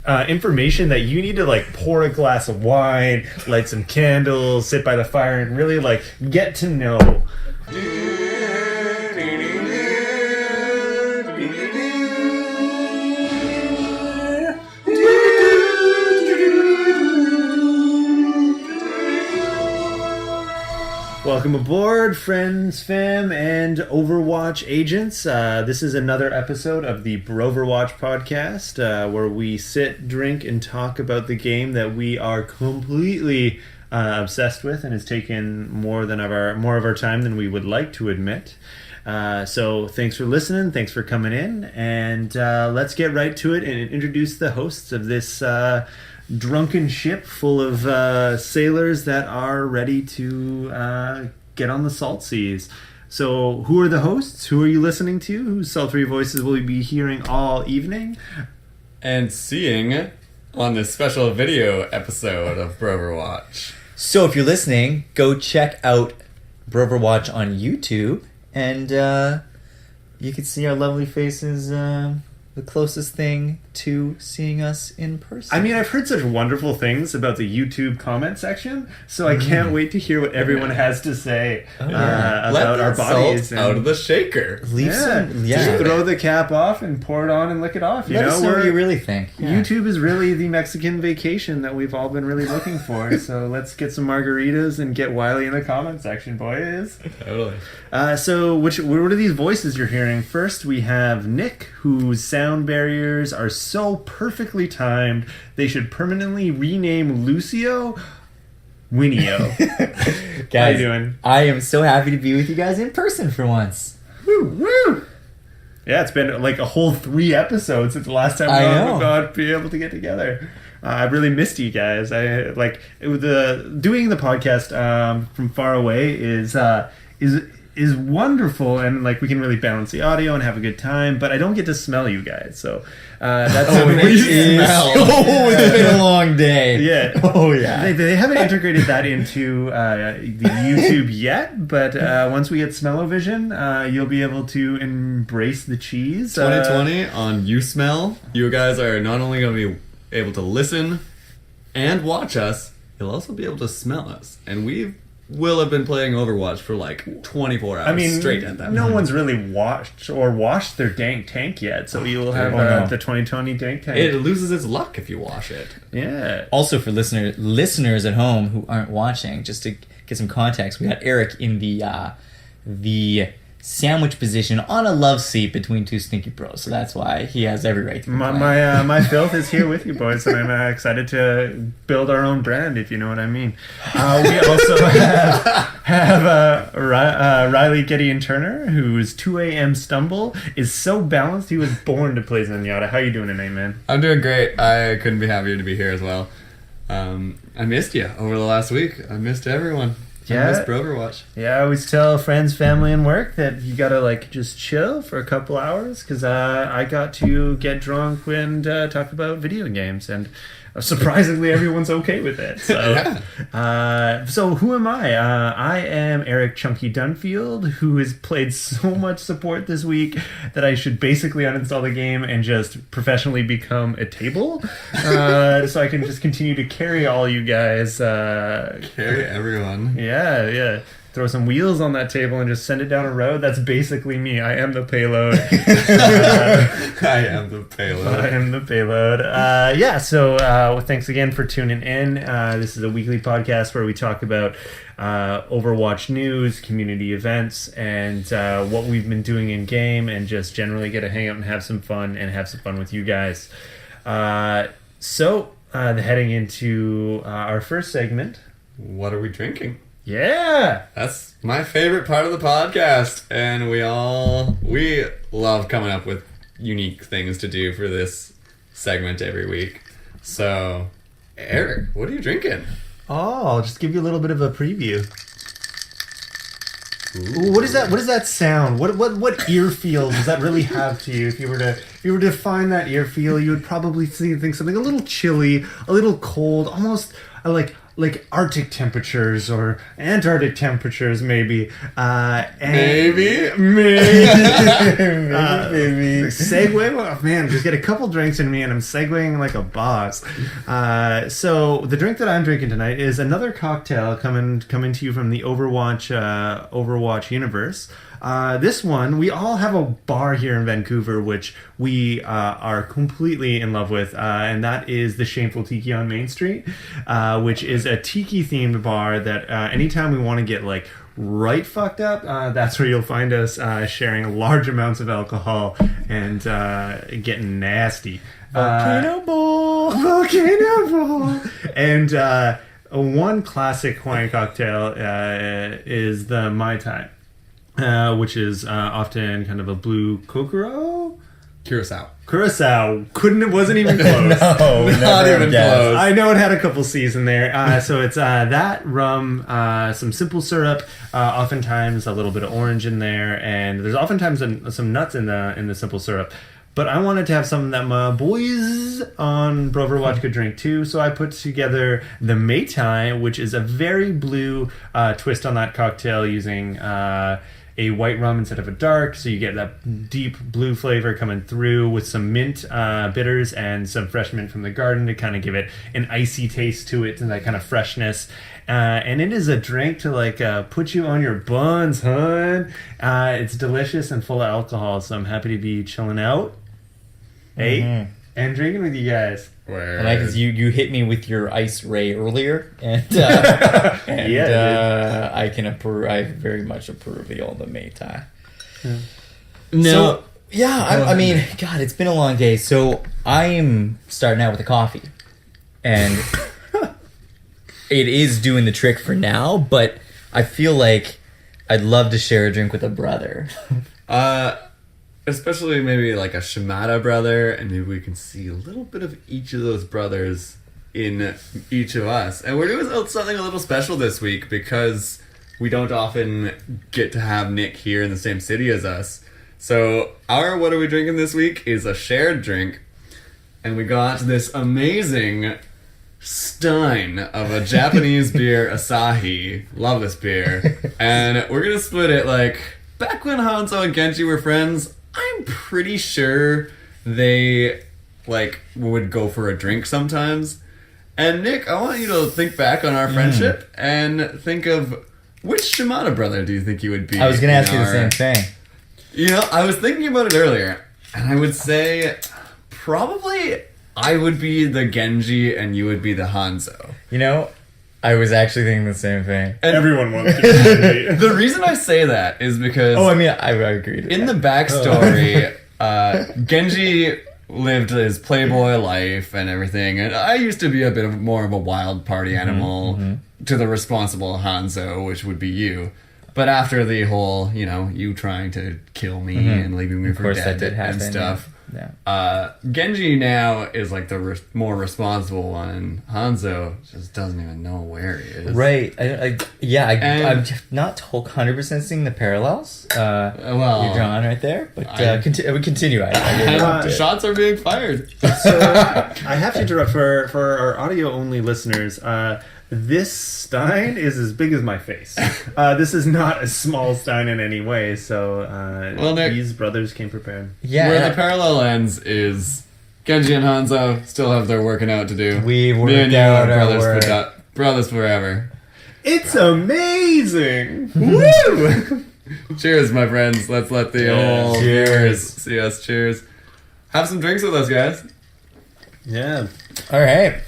information that you need to like pour a glass of wine, light some candles, sit by the fire, and really like get to know. Welcome aboard, friends, fam, and Overwatch agents. This is another episode of the Broverwatch podcast, where we sit, drink, and talk about the game that we are completely obsessed with, and has taken more of our time than we would like to admit. So thanks for listening, thanks for coming in, and let's get right to it and introduce the hosts of this drunken ship full of sailors that are ready to get on the salt seas. So who are the hosts? Who are you listening to? Whose sultry voices will you be hearing all evening? And seeing on this special video episode of Broverwatch. So if you're listening, go check out Broverwatch on YouTube, and you can see our lovely faces, the closest thing to seeing us in person. I mean, I've heard such wonderful things about the YouTube comment section, so I can't wait to hear what everyone has to say about our bodies. Salt out of the shaker. Just throw the cap off and pour it on and lick it off. Let us know what you really think. Yeah. YouTube is really the Mexican vacation that we've all been really looking for. So let's get some margaritas and get wily in the comment section, boys. Totally. So what are these voices you're hearing? First, we have Nick, whose sound barriers are so perfectly timed, they should permanently rename Lucio Winio. Guys, how you doing? I am so happy to be with you guys in person for once. Woo! Yeah, it's been like a whole 3 episodes since the last time we thought be able to get together. I really missed you guys. Doing the podcast from far away is wonderful, and like we can really balance the audio and have a good time, but I don't get to smell you guys, so that's it's been a long day. Yeah. Oh yeah. They haven't integrated that into the YouTube yet, but once we get smell-o-vision, you'll be able to embrace the cheese. 2020 on You Smell. You guys are not only going to be able to listen and watch us, you'll also be able to smell us, and will have been playing Overwatch for like 24 hours straight at that point. No one's really washed their dank tank yet, so you'll have the 2020 dank tank. It loses its luck if you wash it. Yeah. Also for listeners at home who aren't watching, just to get some context, we got Eric in the sandwich position on a love seat between 2 stinky bros, so that's why he has every right to complain. My filth is here with you boys, and I'm excited to build our own brand, if you know what I mean. We also have Riley Gideon Turner, whose 2 a.m. stumble is so balanced he was born to play Zenyatta. How you doing tonight, man? I'm doing great. I couldn't be happier to be here as well. I missed you over the last week. I missed everyone. Yeah. I missed Broverwatch. Yeah, I always tell friends, family, and work that you gotta like just chill for a couple hours, because I got to get drunk and talk about video games, and surprisingly everyone's okay with it. So, so who am I? I am Eric Chunky Dunfield, who has played so much support this week that I should basically uninstall the game and just professionally become a table, so I can just continue to carry all you guys. Carry everyone. Yeah. Throw some wheels on that table and just send it down a road. That's basically me. I am the payload. I am the payload. So thanks again for tuning in. This is a weekly podcast where we talk about Overwatch news, community events, and what we've been doing in game, and just generally get to hang out and have some fun with you guys. Heading into our first segment. What are we drinking? Yeah! That's my favorite part of the podcast, and we love coming up with unique things to do for this segment every week. So, Eric, what are you drinking? Oh, I'll just give you a little bit of a preview. Ooh, what is that? What does that sound? What ear feel does that really have to you? If you were to find that ear feel, you would probably think something a little chilly, a little cold, almost like like Arctic temperatures or Antarctic temperatures, maybe. Maybe. Segue. Oh, man, just get a couple drinks in me, and I'm segueing like a boss. So the drink that I'm drinking tonight is another cocktail coming to you from the Overwatch universe. This one, we all have a bar here in Vancouver, which we are completely in love with, and that is the Shameful Tiki on Main Street, which is a tiki-themed bar that anytime we want to get, like, right fucked up, that's where you'll find us sharing large amounts of alcohol and getting nasty. Volcano Bowl! Volcano Bowl! And one classic Hawaiian cocktail is the Mai Tai. Which is often kind of a blue kokoro? Curacao. Wasn't even close. No, Not even close. I know it had a couple C's in there. So it's that rum, some simple syrup, oftentimes a little bit of orange in there, and there's oftentimes some nuts in the simple syrup. But I wanted to have something that my boys on Broverwatch could drink too, so I put together the Mai Tai, which is a very blue twist on that cocktail using a white rum instead of a dark, so you get that deep blue flavor coming through with some mint bitters and some fresh mint from the garden to kind of give it an icy taste to it and that kind of freshness. And it is a drink to like put you on your buns, hun. It's delicious and full of alcohol, so I'm happy to be chilling out. Hey, and drinking with you guys. I like this. You hit me with your ice ray earlier, and I can approve. I very much approve the old Mai Tai. No. So, yeah, I mean, God, it's been a long day. So I am starting out with a coffee, and it is doing the trick for now. But I feel like I'd love to share a drink with a brother. Especially maybe like a Shimada brother, and maybe we can see a little bit of each of those brothers in each of us. And we're doing something a little special this week because we don't often get to have Nick here in the same city as us. So our What Are We Drinking this week is a shared drink, and we got this amazing stein of a Japanese beer, Asahi. Love this beer. And we're gonna split it like back when Hanzo and Genji were friends. I'm pretty sure they like would go for a drink sometimes. And Nick, I want you to think back on our friendship and think of which Shimada brother do you think you would be? I was going to ask you the same thing. You know, I was thinking about it earlier, and I would say probably I would be the Genji and you would be the Hanzo. You know, I was actually thinking the same thing. And everyone wants to be. The reason I say that is because... Oh, I mean, I agreed. In the backstory, Genji lived his playboy life and everything, and I used to be a bit more of a wild party animal to the responsible Hanzo, which would be you. But after the whole, you know, you trying to kill me and leaving me for dead and stuff... Yeah. Genji now is like the more responsible one, and Hanzo just doesn't even know where he is. Right. I'm not 100% seeing the parallels. Well, you're drawn right there, but we continue. Shots are being fired. So I have to interrupt for our audio only listeners. This stein is as big as my face. This is not a small stein in any way, so Nick, these brothers came prepared. Yeah. Where the parallel ends is Genji and Hanzo still have their working out to do. We've Me and worked you out are our work. brothers forever. It's amazing! Woo! Cheers, my friends. Let's let the old viewers see us. Cheers. Have some drinks with us, guys. Yeah. All right.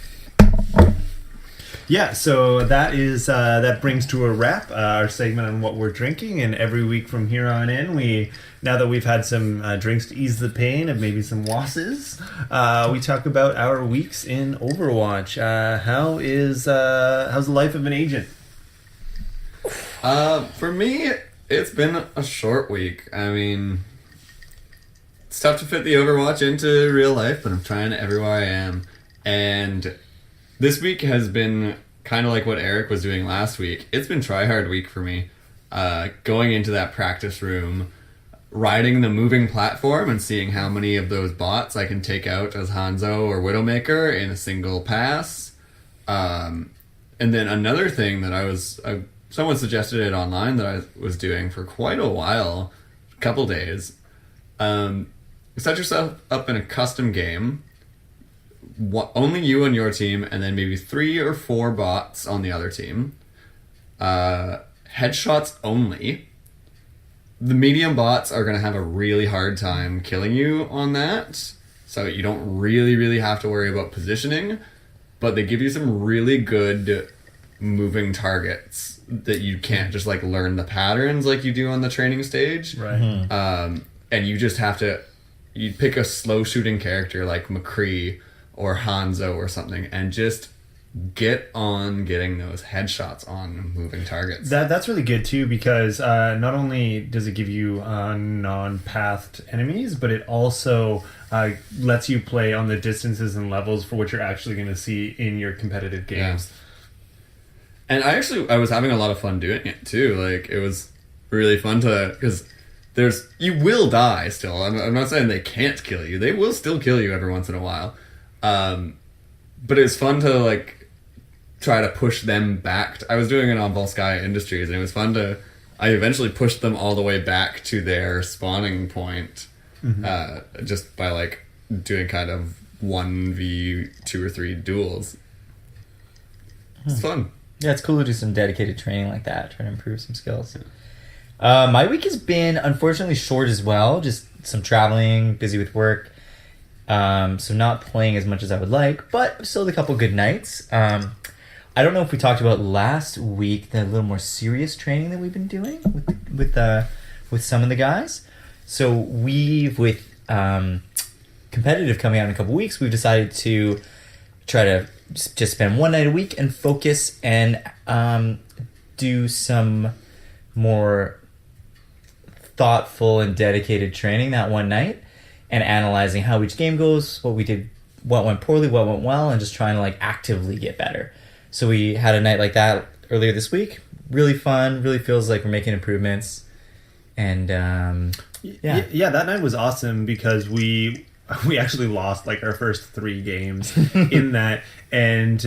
Yeah, so that brings to a wrap our segment on what we're drinking, and every week from here on in, now that we've had some drinks to ease the pain of maybe some losses, we talk about our weeks in Overwatch. How's the life of an agent? For me, it's been a short week. I mean, it's tough to fit the Overwatch into real life, but I'm trying everywhere I am, and this week has been kind of like what Eric was doing last week. It's been try-hard week for me. Going into that practice room, riding the moving platform and seeing how many of those bots I can take out as Hanzo or Widowmaker in a single pass. And then another thing that someone suggested it online that I was doing for quite a while, a couple days. Set yourself up in a custom game. Only you and your team, and then maybe 3 or 4 bots on the other team. Headshots only. The medium bots are going to have a really hard time killing you on that, so you don't really have to worry about positioning, but they give you some really good moving targets that you can't just like learn the patterns like you do on the training stage. Right. And you just have to, you pick a slow shooting character like McCree or Hanzo or something and just get on getting those headshots on moving targets. That's really good too, because not only does it give you non-pathed enemies, but it also lets you play on the distances and levels for what you're actually going to see in your competitive games. Yeah. And I was having a lot of fun doing it too. Like, it was really fun because you will die still. I'm not saying they can't kill you. They will still kill you every once in a while. But it's fun to like try to push them back. I was doing it on Volsky Industries, and it was fun I eventually pushed them all the way back to their spawning point, just by like doing kind of 1v2 or 3 duels. It's fun. Yeah, it's cool to do some dedicated training like that, trying to improve some skills. My week has been unfortunately short as well, just some traveling, busy with work, so not playing as much as I would like, but still a couple good nights. I don't know if we talked about last week the little more serious training that we've been doing with some of the guys. So with competitive coming out in a couple weeks, we've decided to try to just spend one night a week and focus and do some more thoughtful and dedicated training that one night and analyzing how each game goes, what we did, what went poorly, what went well, and just trying to like actively get better. So we had a night like that earlier this week. Really fun, really feels like we're making improvements. And yeah, that night was awesome because we actually lost like our first 3 games in that, and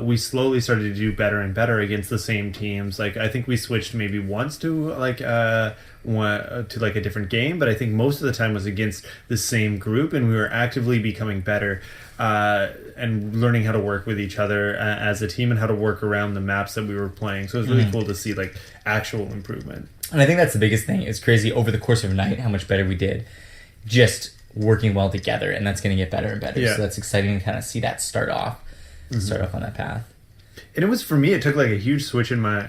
we slowly started to do better and better against the same teams. Like, I think we switched maybe once to like a different game, but I think most of the time was against the same group, and we were actively becoming better and learning how to work with each other as a team and how to work around the maps that we were playing. So it was really cool to see like actual improvement. And I think that's the biggest thing. It's crazy over the course of a night how much better we did just working well together, and that's going to get better and better. Yeah. So that's exciting to kind of see that start off on that path. And it was, for me, it took like a huge switch in my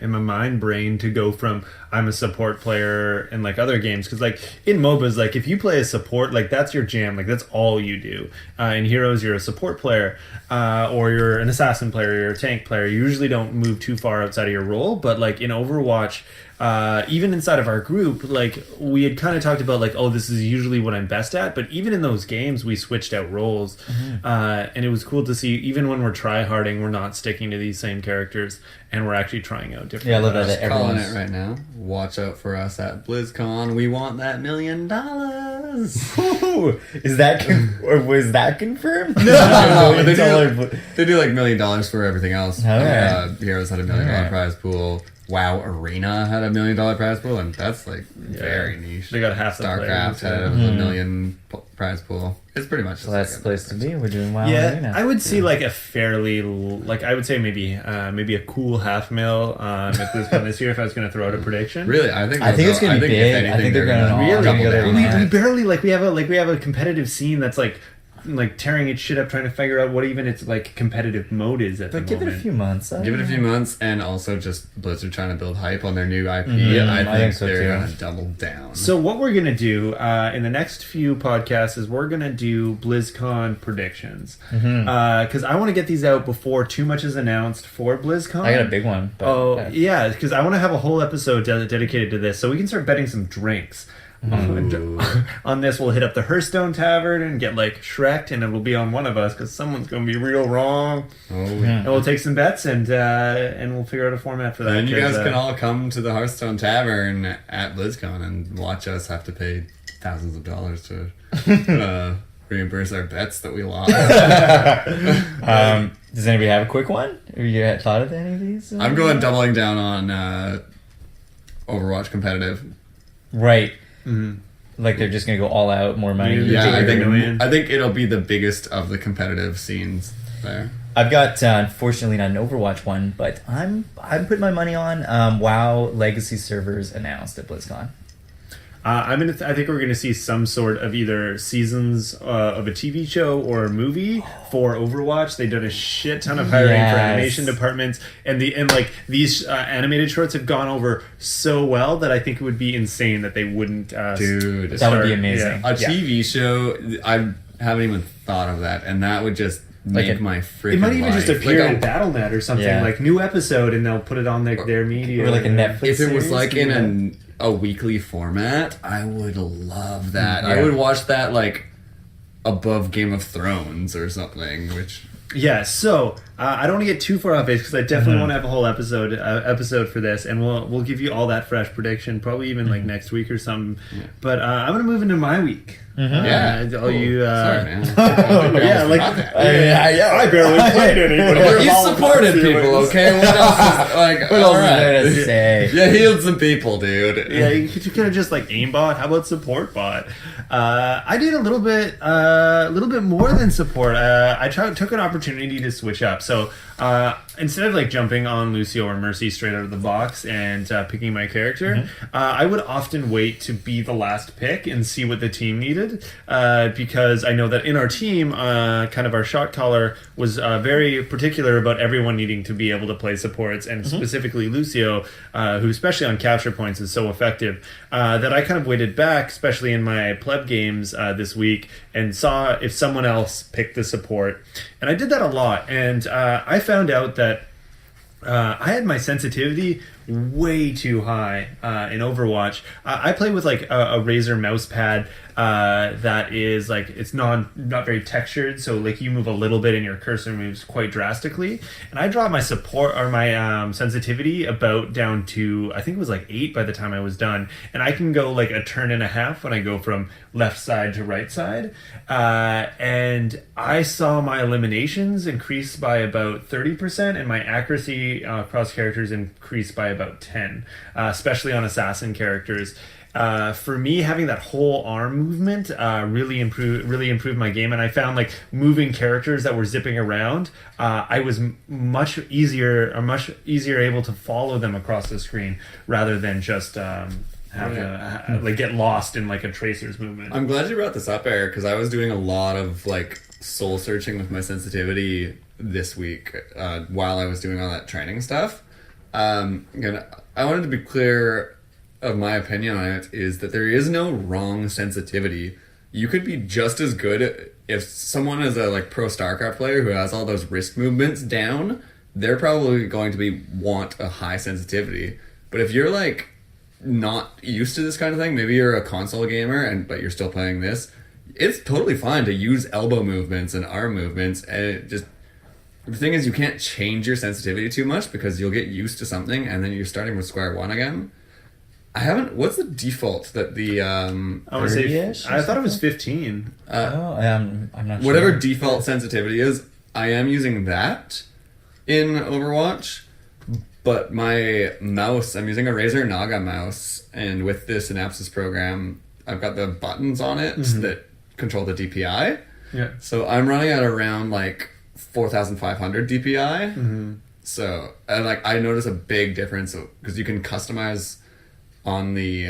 mind brain to go from I'm a support player in like other games, because like in MOBAs, like if you play a support, like that's your jam, like that's all you do. In Heroes, you're a support player, or you're an assassin player, you're a tank player. You usually don't move too far outside of your role, but like in Overwatch, even inside of our group, like we had kind of talked about like, oh, this is usually what I'm best at, but even in those games we switched out roles, and it was cool to see even when we're try-harding, we're not sticking to these same characters and we're actually trying out different. Yeah, I love that Calling everyone's it right now. Watch out for us at BlizzCon. We want that $1 million. Is that or was that confirmed? No, they do like $1 million for everything else. Alright. Heroes had $1 million prize pool. WoW Arena had $1 million prize pool, and that's like very niche. They got half the StarCraft players, had a $1 million prize pool. It's pretty much. So that's the place to be. We're doing well. Yeah, I would see like a fairly, like I would say maybe a cool $500,000 at BlizzCon this year if I was going to throw out a prediction. Really, I think it's going to be big. I think they're going to really go there. We barely we have a competitive scene that's like tearing its shit up, trying to figure out what even its like competitive mode is at the moment. Give it a few months. Give it a few months, and also just Blizzard trying to build hype on their new IP. I think so they're going to double down. So what we're going to do in the next few podcasts is we're going to do BlizzCon predictions, because I want to get these out before too much is announced for BlizzCon. I got a big one. But, yeah, because I want to have a whole episode dedicated to this, so we can start betting some drinks. On this, we'll hit up the Hearthstone Tavern and get like Shrek'd, and it'll be on one of us because someone's going to be real wrong. And we'll take some bets and we'll figure out a format for that. And you guys can all come to the Hearthstone Tavern at BlizzCon and watch us have to pay thousands of dollars to reimburse our bets that we lost. Does anybody have a quick one? Have you thought of any of these? I'm going doubling down on Overwatch competitive. Right. Mhm. Like they're just gonna go all out, more money. Yeah, Yeah, $1 I think it'll be the biggest of the competitive scenes there. I've got unfortunately not an Overwatch one, but I'm putting my money on WoW Legacy servers announced at BlizzCon. I think we're gonna see some sort of either seasons of a TV show or a movie for Overwatch. They've done a shit ton of hiring for Yes. animation departments, and these animated shorts have gone over so well that I think it would be insane that they wouldn't. Dude, That would be amazing. Yeah. A TV show, I haven't even thought of that, and that would just Like make a- my freaking It might even just life. appear Like in Battle.net or something, Yeah. like new episode, and they'll put it on their media. Or like a Netflix if it was series, like in yeah. a weekly format, I would love that. Yeah. I would watch that like above Game of Thrones or something, which Yeah, so I don't want to get too far off base because I definitely want to have a whole episode for this, and we'll give you all that fresh prediction, probably even like next week or something. But I'm gonna move into my week. yeah. all you. Sorry, man. Yeah, like I barely played anybody. Well, you supported people, okay? What else is like? What else all is there right. to say? You healed some people, dude. Yeah, you could have just like aimbot. How about support bot? I did a little bit more than support. I took an opportunity to switch up. So instead of like jumping on Lucio or Mercy straight out of the box and picking my character, I would often wait to be the last pick and see what the team needed, because I know that in our team, kind of our shot caller was very particular about everyone needing to be able to play supports, and specifically Lucio, who especially on capture points is so effective, that I kind of waited back, especially in my pleb games this week, and saw if someone else picked the support. And I did that a lot, and I found out that I had my sensitivity way too high in Overwatch. I play with like a Razer mouse pad that is like, it's not very textured, so like you move a little bit and your cursor moves quite drastically. And I dropped my support or my sensitivity about down to, I think it was like 8 by the time I was done. And I can go like a turn and a half when I go from left side to right side. And I saw my eliminations increase by about 30%, and my accuracy across characters increase by about 10, especially on assassin characters. For me, having that whole arm movement really improved my game, and I found like moving characters that were zipping around, I was much easier able to follow them across the screen rather than just have to like get lost in like a tracer's movement. I'm glad you brought this up, Eric, because I was doing a lot of like soul searching with my sensitivity this week while I was doing all that training stuff. Again, I wanted to be clear of my opinion on it is that there is no wrong sensitivity. You could be just as good if someone is a like pro StarCraft player who has all those wrist movements down. They're probably going to want a high sensitivity. But if you're like not used to this kind of thing, maybe you're a console gamer but you're still playing this, it's totally fine to use elbow movements and arm movements, and it just, the thing is you can't change your sensitivity too much because you'll get used to something and then you're starting with square one again. What's the default that the I want to say 30-ish or I thought it was 15. I'm not sure. whatever default sensitivity is, I am using that in Overwatch, but my mouse, I'm using a Razer Naga mouse, and with the Synapses program, I've got the buttons on it that control the DPI. Yeah. So I'm running at around like 4,500 DPI. So and like I notice a big difference because you can customize on the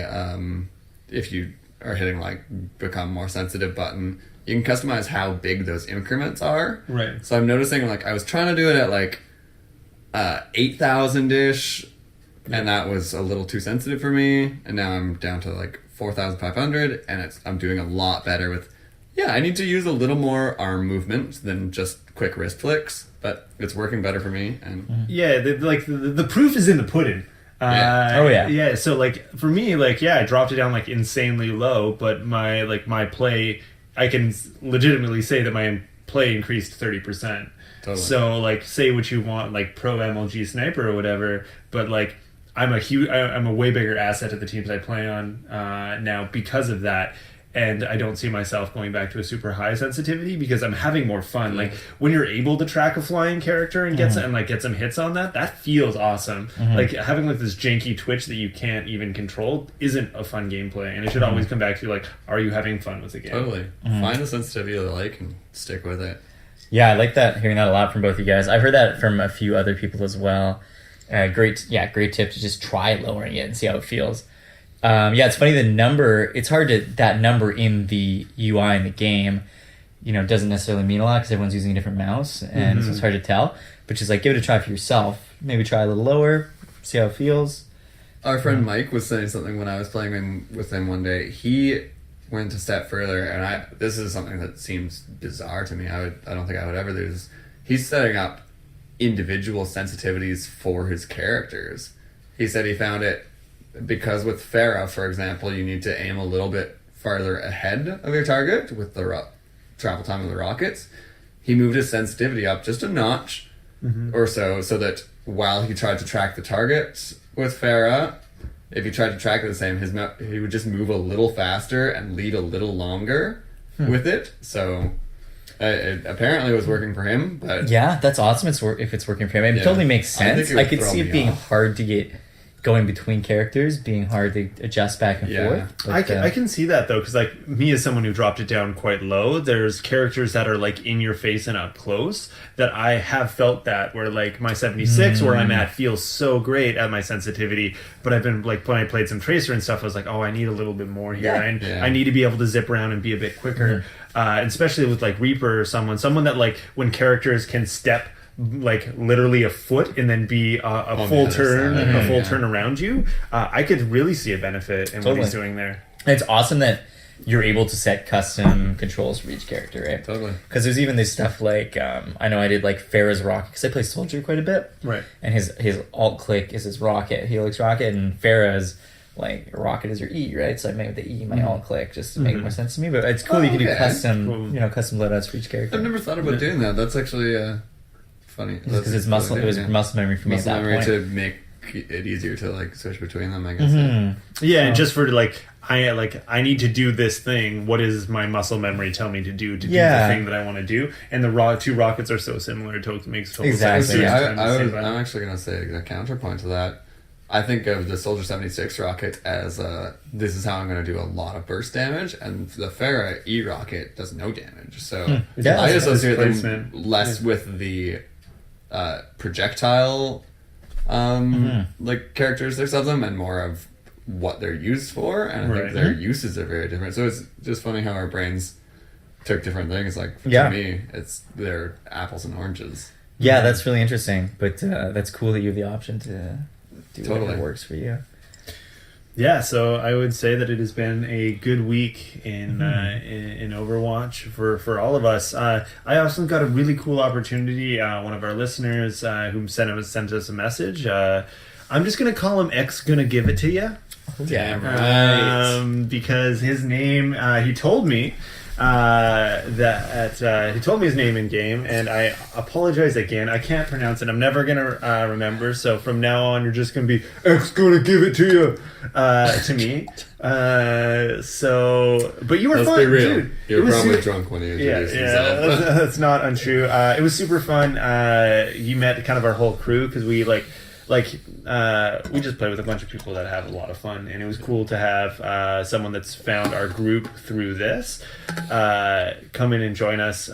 if you are hitting like become more sensitive button, you can customize how big those increments are. Right. So I'm noticing like I was trying to do it at like 8,000-ish, and that was a little too sensitive for me, and now I'm down to like 4,500, and I'm doing a lot better with, I need to use a little more arm movement than just quick wrist flicks, but it's working better for me. And Yeah, the proof is in the pudding. Yeah. So like for me, like I dropped it down like insanely low, but my play, I can legitimately say that my play increased 30%. Totally. So like say what you want, like pro MLG sniper or whatever, but like I'm a way bigger asset to the teams I play on now because of that. and I don't see myself going back to a super high sensitivity because I'm having more fun. Like when you're able to track a flying character and get some hits on that feels awesome. Like having like this janky twitch that you can't even control isn't a fun gameplay, and it should always come back to like, are you having fun with the game? Totally. Find the sensitivity that I like and stick with it. Yeah, I like that. Hearing that a lot from both you guys. I've heard that from a few other people as well. Great tip to just try lowering it and see how it feels. It's funny, the number, it's hard to, that number in the UI in the game, doesn't necessarily mean a lot because everyone's using a different mouse, and so it's hard to tell. But just like, give it a try for yourself. Maybe try a little lower, see how it feels. Our friend Mike was saying something when I was playing with him one day. He went a step further, and this is something that seems bizarre to me. I don't think I would ever do this. He's setting up individual sensitivities for his characters. He said he found it because with Farah, for example, you need to aim a little bit farther ahead of your target with the travel time of the rockets. He moved his sensitivity up just a notch or so that while he tried to track the target with Farah, if he tried to track it the same, he would just move a little faster and lead a little longer with it. So it apparently was working for him. But yeah, that's awesome. If it's working for him, it totally makes sense. I could see it being hard to get going between characters, being hard to adjust back and forth. But, I can see that though, because like me as someone who dropped it down quite low, there's characters that are like in your face and up close that I have felt that where like my 76 where I'm at feels so great at my sensitivity, but I've been like when I played some Tracer and stuff, I was like, oh, I need a little bit more here. I need to be able to zip around and be a bit quicker, especially with like Reaper or someone that like when characters can step like literally a foot and then be a full turn around you, I could really see a benefit in what he's doing there. It's awesome that you're able to set custom controls for each character, right? Totally. Because there's even this stuff like I know I did like Farah's rocket because I play soldier quite a bit, right? And his alt click is his rocket, Helix rocket, and Farah's like rocket is your E, right? So I made the E my alt click just to make more sense to me. But it's cool you can do custom custom loadouts for each character. I've never thought about doing that. That's actually funny. Because it's muscle. It was muscle memory for me at that point. To make it easier to like switch between them, I guess. Yeah, and just for like I need to do this thing. What does my muscle memory tell me to do the thing that I want to do? And the two rockets are so similar. It makes total sense. Exactly. I'm actually going to say a counterpoint to that. I think of the Soldier 76 rocket as this is how I'm going to do a lot of burst damage, and the Farah E rocket does no damage. So I associate them less with the projectile like characteristics of them and more of what they're used for, and I think their uses are very different. So it's just funny how our brains took different things. Like to me, they're apples and oranges. Yeah, that's really interesting. But that's cool that you have the option to do whatever works for you. Yeah, so I would say that it has been a good week in Overwatch for all of us. I also got a really cool opportunity. One of our listeners who sent us a message. I'm just gonna call him X. Gonna give it to you. Damn right. Because his name, he told me. He told me his name in game, and I apologize again. I can't pronounce it. I'm never gonna remember. So from now on, you're just gonna be X gonna give it to you to me. But you were Let's fun, be real. dude. You were probably drunk when you introduced yourself. That's not untrue. It was super fun. You met kind of our whole crew because we we just play with a bunch of people that have a lot of fun, and it was cool to have someone that's found our group through this come in and join us.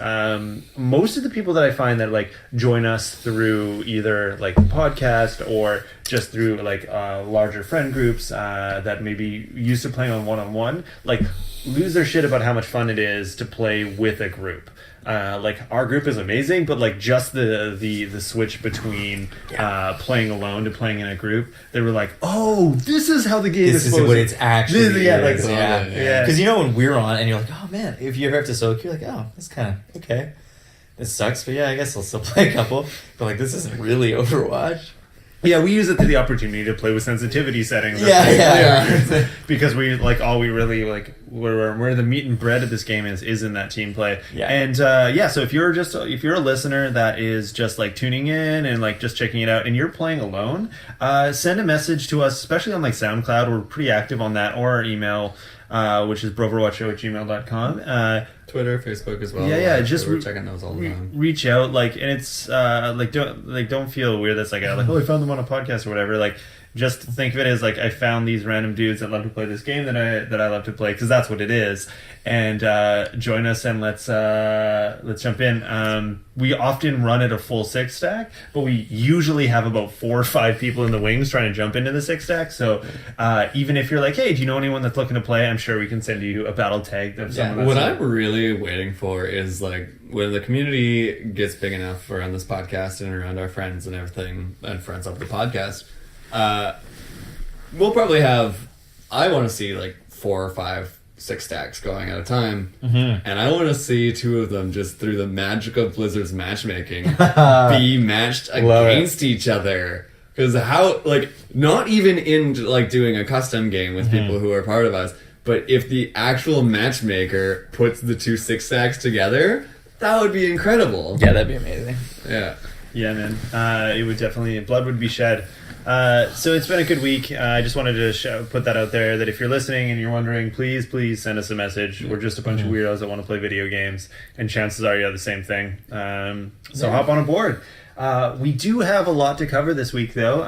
Most of the people that I find that like join us through either like the podcast or just through like larger friend groups that maybe used to playing on one-on-one, like lose their shit about how much fun it is to play with a group. Like our group is amazing, but like just the switch between playing alone to playing in a group, they were like, "Oh, this is how the game this is what it's actually is." Yeah. Because when we're on and you're like, "Oh man," if you ever have to soak, you're like, "Oh, that's kind of okay. This sucks, but yeah, I guess I'll still play a couple." But like, this isn't really Overwatch. Yeah, we use it to the opportunity to play with sensitivity settings. Yeah. Because we like all we really like where the meat and bread of this game is in that team play. Yeah. And so if you're a listener that is just like tuning in and like just checking it out and you're playing alone, send a message to us, especially on like SoundCloud. We're pretty active on that, or our email. which is broverwatch@gmail.com. Twitter, Facebook as well. Yeah, just we're checking those all the time. reach out, and it's don't feel weird. That's oh, I found them on a podcast or whatever. Just think of it as I found these random dudes that love to play this game that I love to play, because that's what it is. And join us and let's jump in. We often run at a full 6 stack, but we usually have about 4 or 5 people in the wings trying to jump into the 6 stack. So even if you're hey, do you know anyone that's looking to play? I'm sure we can send you a battle tag of someone. What I'm really waiting for is when the community gets big enough around this podcast and around our friends and everything, and friends of the podcast. We'll probably have, I want to see 4 or 5, 6 stacks going at a time, and I want to see 2 of them just through the magic of Blizzard's matchmaking be matched against each other. Because not even in doing a custom game with people who are part of us, but if the actual matchmaker puts the 2 6 stacks together, that would be incredible. Yeah, that'd be amazing. Yeah, man. It would definitely, blood would be shed. So it's been a good week. I just wanted to put that out there, that if you're listening and you're wondering, please send us a message. We're just a bunch of weirdos that want to play video games, and chances are you're the same thing. So hop on board. We do have a lot to cover this week, though.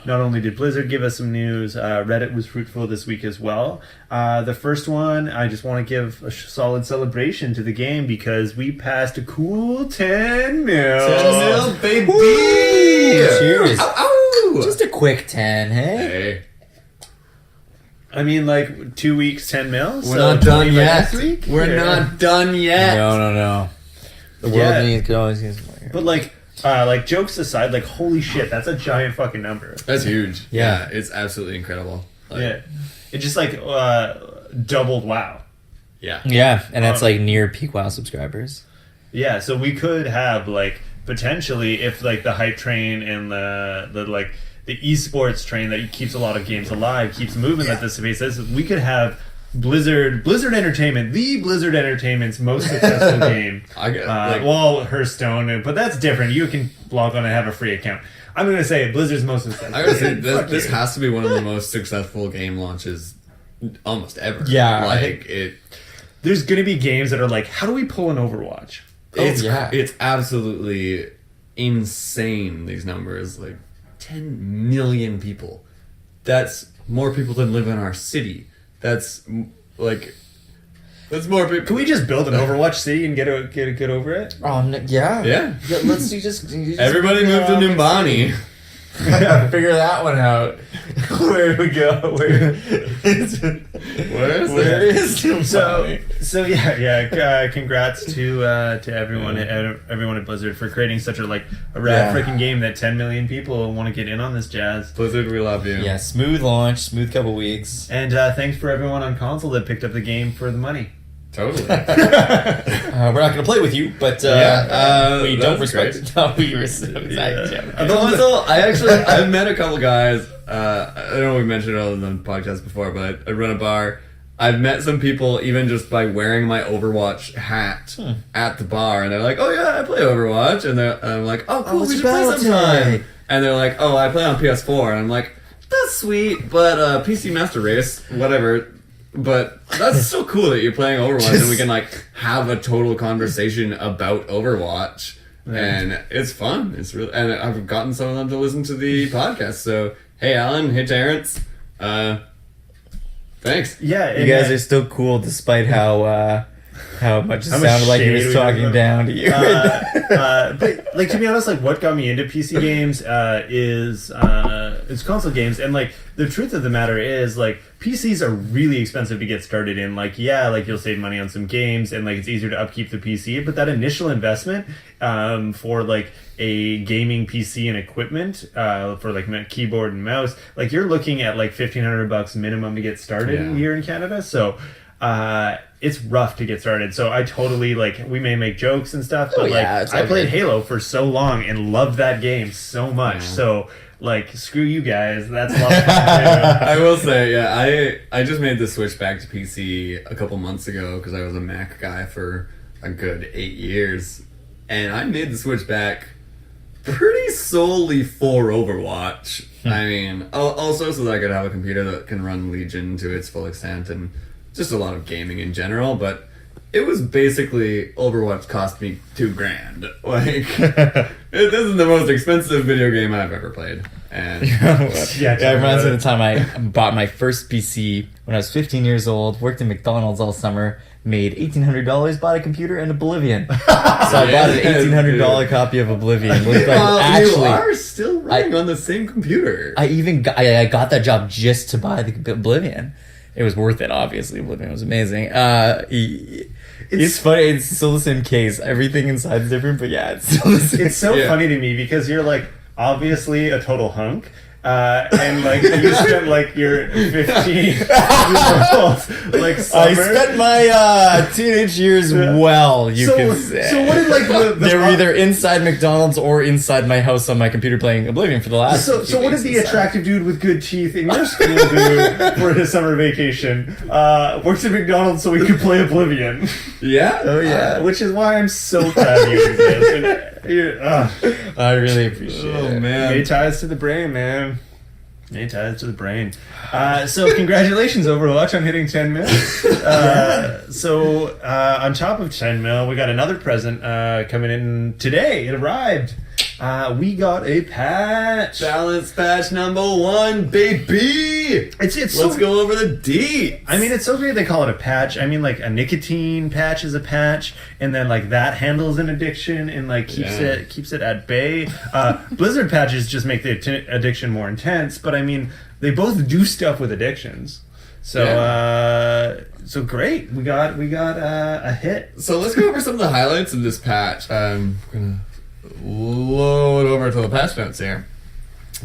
Not only did Blizzard give us some news, Reddit was fruitful this week as well. The first one, I just want to give a solid celebration to the game, because we passed a cool 10 mil. 10 mil, baby! Woo! Cheers. Ow, ow! Just a quick 10, hey? I mean, 2 weeks, 10 mil. We're not done yet. We're not done yet. No. The world could always use more. But jokes aside, holy shit, that's a giant fucking number. That's huge. Yeah, it's absolutely incredible. Yeah, it just doubled WoW. Yeah, and that's near peak WoW subscribers. Yeah, so we could have potentially, if the hype train and the esports train that keeps a lot of games alive keeps moving at this pace, we could have Blizzard Entertainment, the Blizzard Entertainment's most successful game. Hearthstone, but that's different. You can log on and have a free account. I'm going to say Blizzard's most successful. I would say this has to be one of the most successful game launches almost ever. Yeah, there's going to be games that are how do we pull an Overwatch? It's absolutely insane, these numbers. 10 million people. That's more people than live in our city. That's more people. Can we just build an Overwatch city and get over it? Yeah. Let's just everybody move to Nimbani. Figure that one out. Where do we go? Where is Nimbani? So yeah. Congrats to everyone at Blizzard for creating such a rad freaking game that 10 million people want to get in on this jazz. Blizzard, we love you. Yeah, smooth launch, smooth couple weeks, and thanks for everyone on console that picked up the game for the money. Totally. We're not going to play with you, but we don't respect it. No, we respect it. I've met a couple guys. I don't know if we mentioned it on the podcast before, but I run a bar. I've met some people even just by wearing my Overwatch hat at the bar, and they're like, "Oh yeah, I play Overwatch," and I'm like, "Oh cool, we should play sometime." And they're like, "Oh, I play on PS4," and I'm like, "That's sweet, but PC Master Race, whatever." But that's so cool that you're playing Overwatch and we can have a total conversation about Overwatch, and it's fun. It's really, and I've gotten some of them to listen to the podcast. So hey, Alan, hey Terrence, thanks. Yeah, you guys are still cool despite how much it sounded like he was talking down to you. But to be honest, what got me into PC games is console games, and the truth of the matter is PCs are really expensive to get started in. You'll save money on some games, and it's easier to upkeep the PC, but that initial investment for a gaming PC and equipment for keyboard and mouse, you're looking at $1,500 minimum to get started here in Canada. So it's rough to get started. So I totally we may make jokes and stuff, but I played Halo for so long and loved that game so much. So screw you guys. That's a lot of fun too. I will say, I just made the switch back to PC a couple months ago because I was a Mac guy for a good 8 years, and I made the switch back pretty solely for Overwatch. I mean, also so that I could have a computer that can run Legion to its full extent and just a lot of gaming in general, but it was basically Overwatch cost me $2,000. Like, this is the most expensive video game I've ever played. And It reminds me of the time I bought my first PC when I was 15 years old, worked in McDonald's all summer, made $1,800, bought a computer and Oblivion. So I bought an $1,800 copy of Oblivion. Looked like, you are still running on the same computer. I got that job just to buy the Oblivion. It was worth it, obviously. Oblivion was amazing. It's funny. It's still the same case. Everything inside is different, but yeah, it's still the same. It's so funny to me because you're like obviously a total hunk. And like you spent like your 15 years old like summer. I spent my teenage years well, you can say. So what did like they were either inside McDonald's or inside my house on my computer playing Oblivion for the last. So what did the attractive dude with good teeth in your school do for his summer vacation? Worked at McDonald's so he could play Oblivion. Yeah. Oh yeah. Which is why I'm so proud of you. I really appreciate it. Oh man. Made ties to the brain, man. Made ties to the brain. So congratulations, Overwatch, on hitting 10 mil. So on top of 10 mil, we got another present coming in today. It arrived. We got a patch. Balance patch number 1, baby. Let's go over the deets. I mean, it's so great they call it a patch. I mean, like a nicotine patch is a patch, and then like that handles an addiction and like keeps it at bay. Blizzard patches just make the addiction more intense, but I mean, they both do stuff with addictions. So so great. We got a hit. So let's go over some of the highlights of this patch. I'm gonna load over to the patch notes here.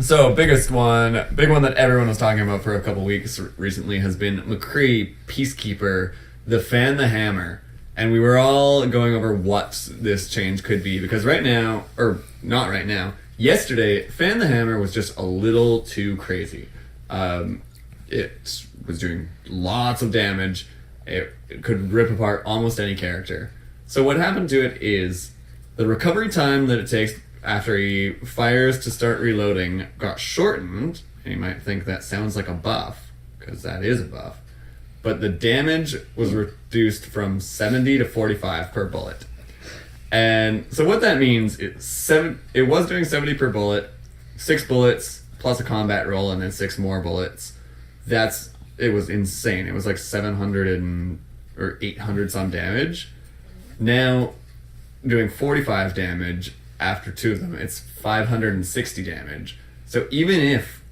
So big one that everyone was talking about for a couple weeks recently has been McCree, Peacekeeper, the Fan the Hammer. And we were all going over what this change could be, because right now, or not right now, yesterday, Fan the Hammer was just a little too crazy. It was doing lots of damage. It could rip apart almost any character. So what happened to it is the recovery time that it takes after he fires to start reloading got shortened. And you might think that sounds like a buff, because that is a buff. But the damage was reduced from 70 to 45 per bullet. And so what that means is it was doing 70 per bullet, 6 bullets plus a combat roll, and then 6 more bullets. It was insane. It was like 700 or 800 some damage. Now, doing 45 damage after 2 of them, it's 560 damage. So even if,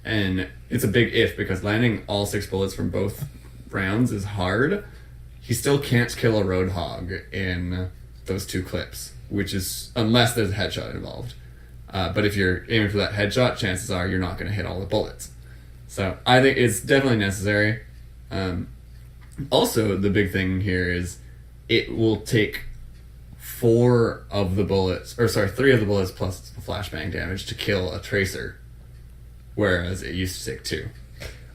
and it's a big if because landing all 6 bullets from both rounds is hard, he still can't kill a Roadhog in those 2 clips, which is, unless there's a headshot involved. But if you're aiming for that headshot, chances are you're not going to hit all the bullets. So I think it's definitely necessary. Also, the big thing here is it will take 3 of the bullets plus the flashbang damage to kill a Tracer, whereas it used to take 2.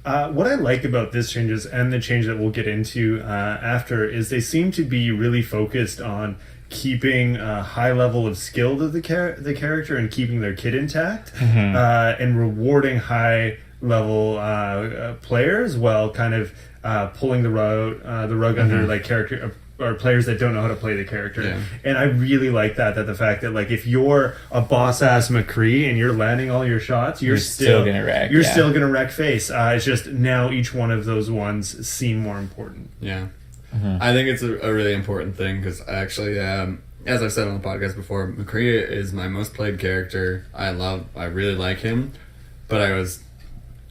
What I like about this changes and the change that we'll get into after is they seem to be really focused on keeping a high level of skill to the character and keeping their kit intact, and rewarding high level players while kind of pulling the rug under like character or players that don't know how to play the character. Yeah. And I really like that the fact that like if you're a boss ass McCree and you're landing all your shots, you're still gonna wreck. You're still gonna wreck face. It's just now each one of those ones seem more important. Yeah. I think it's a really important thing because actually, as I've said on the podcast before, McCree is my most played character. I really like him, but I was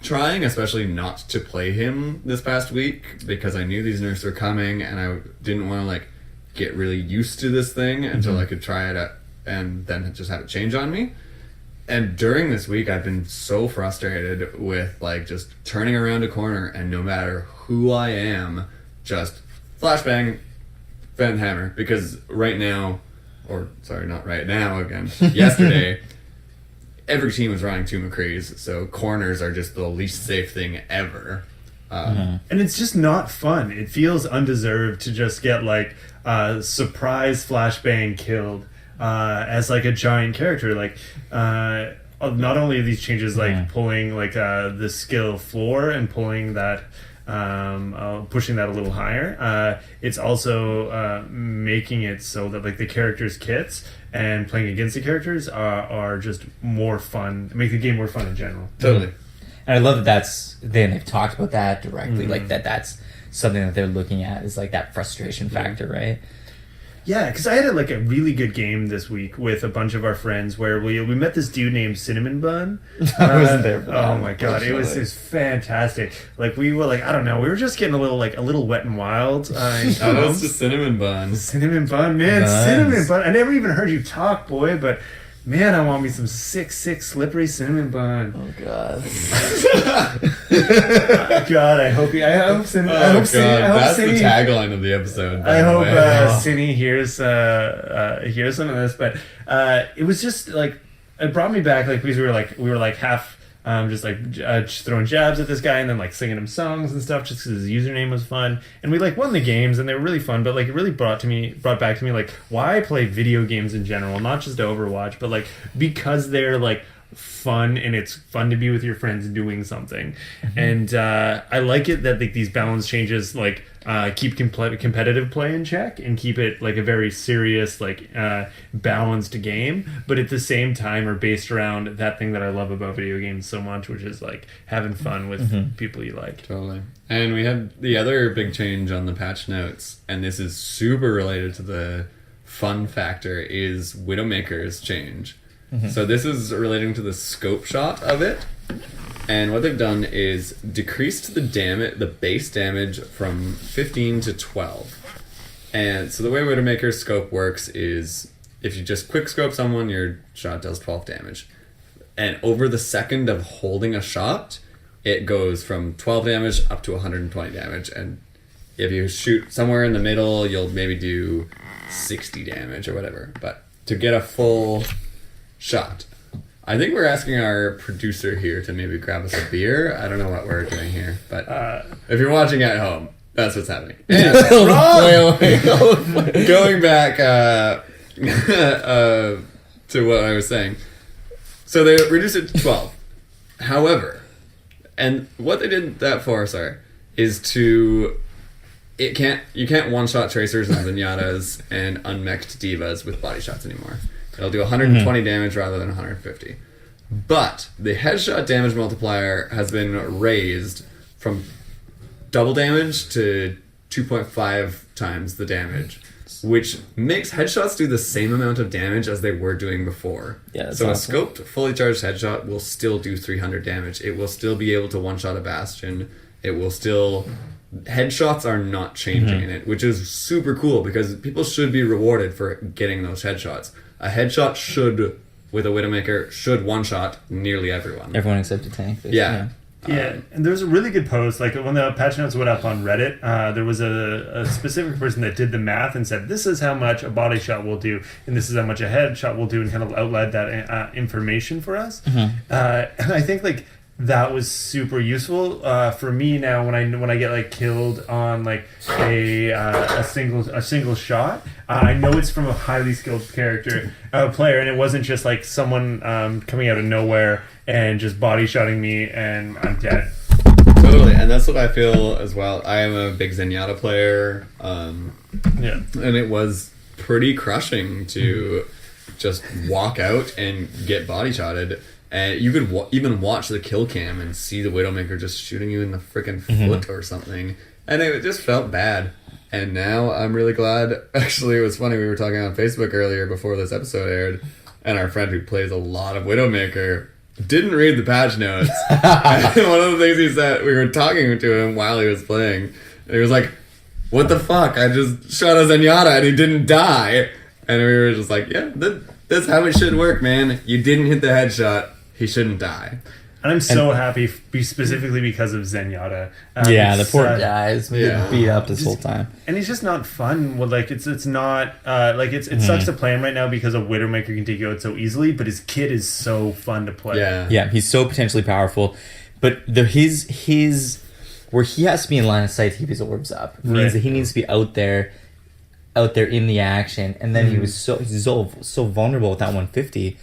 trying especially not to play him this past week because I knew these nerfs were coming and I didn't want to like get really used to this thing until I could try it out and then just have it change on me. And during this week I've been so frustrated with like just turning around a corner and no matter who I am, just flashbang, Fan Hammer, because right now, or sorry, not right now again, yesterday every team was running 2 McCrees, so corners are just the least safe thing ever. And it's just not fun. It feels undeserved to just get like surprise flashbang killed as like a giant character. Like not only are these changes like pulling like the skill floor and pulling that pushing that a little higher. It's also making it so that like the characters' kits and playing against the characters are just more fun. Make the game more fun in general. Totally. And I love that they've talked about that directly, like that's something that they're looking at is like that frustration factor, right? Yeah, because I had a really good game this week with a bunch of our friends where we met this dude named Cinnamon Bun. I wasn't there for that. Oh my god, it was fantastic. Like we were I don't know, we were just getting a little wet and wild. Oh, it's just Cinnamon Bun. Cinnamon Bun, man, Nice. Cinnamon Bun. I never even heard you talk, boy, but man, I want me some sick slippery cinnamon bun. Oh god. God, I hope That's the tagline of the episode. I hope Wow. Cindy hears some of this, but it was just it brought me back because we were half just throwing jabs at this guy and then singing him songs and stuff just because his username was fun, and we won the games and they were really fun, but it really brought back to me why I play video games in general, not just Overwatch, but because they're fun and it's fun to be with your friends doing something. And I like it that these balance changes keep competitive play in check and keep it a very serious balanced game, but at the same time are based around that thing that I love about video games so much, which is having fun with people you like. Totally. And we had the other big change on the patch notes, and this is super related to the fun factor, is Widowmaker's change. So this is relating to the scope shot of it, and what they've done is decreased the base damage from 15 to 12. And so the way Widowmaker's scope works is if you just quick scope someone, your shot does 12 damage. And over the second of holding a shot, it goes from 12 damage up to 120 damage. And if you shoot somewhere in the middle, you'll maybe do 60 damage or whatever. But to get a full shot, I think we're asking our producer here to maybe grab us a beer. I don't know what we're doing here, but if you're watching at home, that's what's happening. Going back to what I was saying. So they reduced it to 12. However, and what they did that for, is you can't one-shot tracers and Zenyatas and unmexed divas with body shots anymore. It'll do 120 damage rather than 150. But the headshot damage multiplier has been raised from double damage to 2.5 times the damage, which makes headshots do the same amount of damage as they were doing before. Yeah, that's so awesome. a scoped, fully charged headshot will still do 300 damage. It will still be able to one-shot a Bastion. It will still... Headshots are not changing in it, which is super cool because people should be rewarded for getting those headshots. A headshot with a Widowmaker, should one-shot nearly everyone. Everyone except a tank. Yeah. Yeah, and there was a really good post. When the patch notes went up on Reddit, there was a specific person that did the math and said, this is how much a body shot will do, and this is how much a headshot will do, and kind of outlined that information for us. And I think that was super useful for me now when I get killed on a single shot. I know it's from a highly skilled player, and it wasn't just someone coming out of nowhere and just body shotting me and I'm dead. Totally, and that's what I feel as well. I am a big Zenyatta player, and it was pretty crushing to just walk out and get body shotted. And you could even watch the kill cam and see the Widowmaker just shooting you in the freaking foot or something. And it just felt bad. And now I'm really glad. Actually, it was funny. We were talking on Facebook earlier before this episode aired. And our friend who plays a lot of Widowmaker didn't read the patch notes. And one of the things he said, we were talking to him while he was playing. And he was like, what the fuck? I just shot a Zenyatta and he didn't die. And we were just like, yeah, that's how it should work, man. You didn't hit the headshot. He shouldn't die. And I'm so happy, specifically because of Zenyatta. The poor guy's been beat up this whole time, and he's just not fun. Well, it's not it sucks to play him right now because a Widowmaker can take you out so easily. But his kit is so fun to play. Yeah, he's so potentially powerful, but his where he has to be in line of sight to keep his orbs up means that he needs to be out there in the action. And then he's so vulnerable with that 150.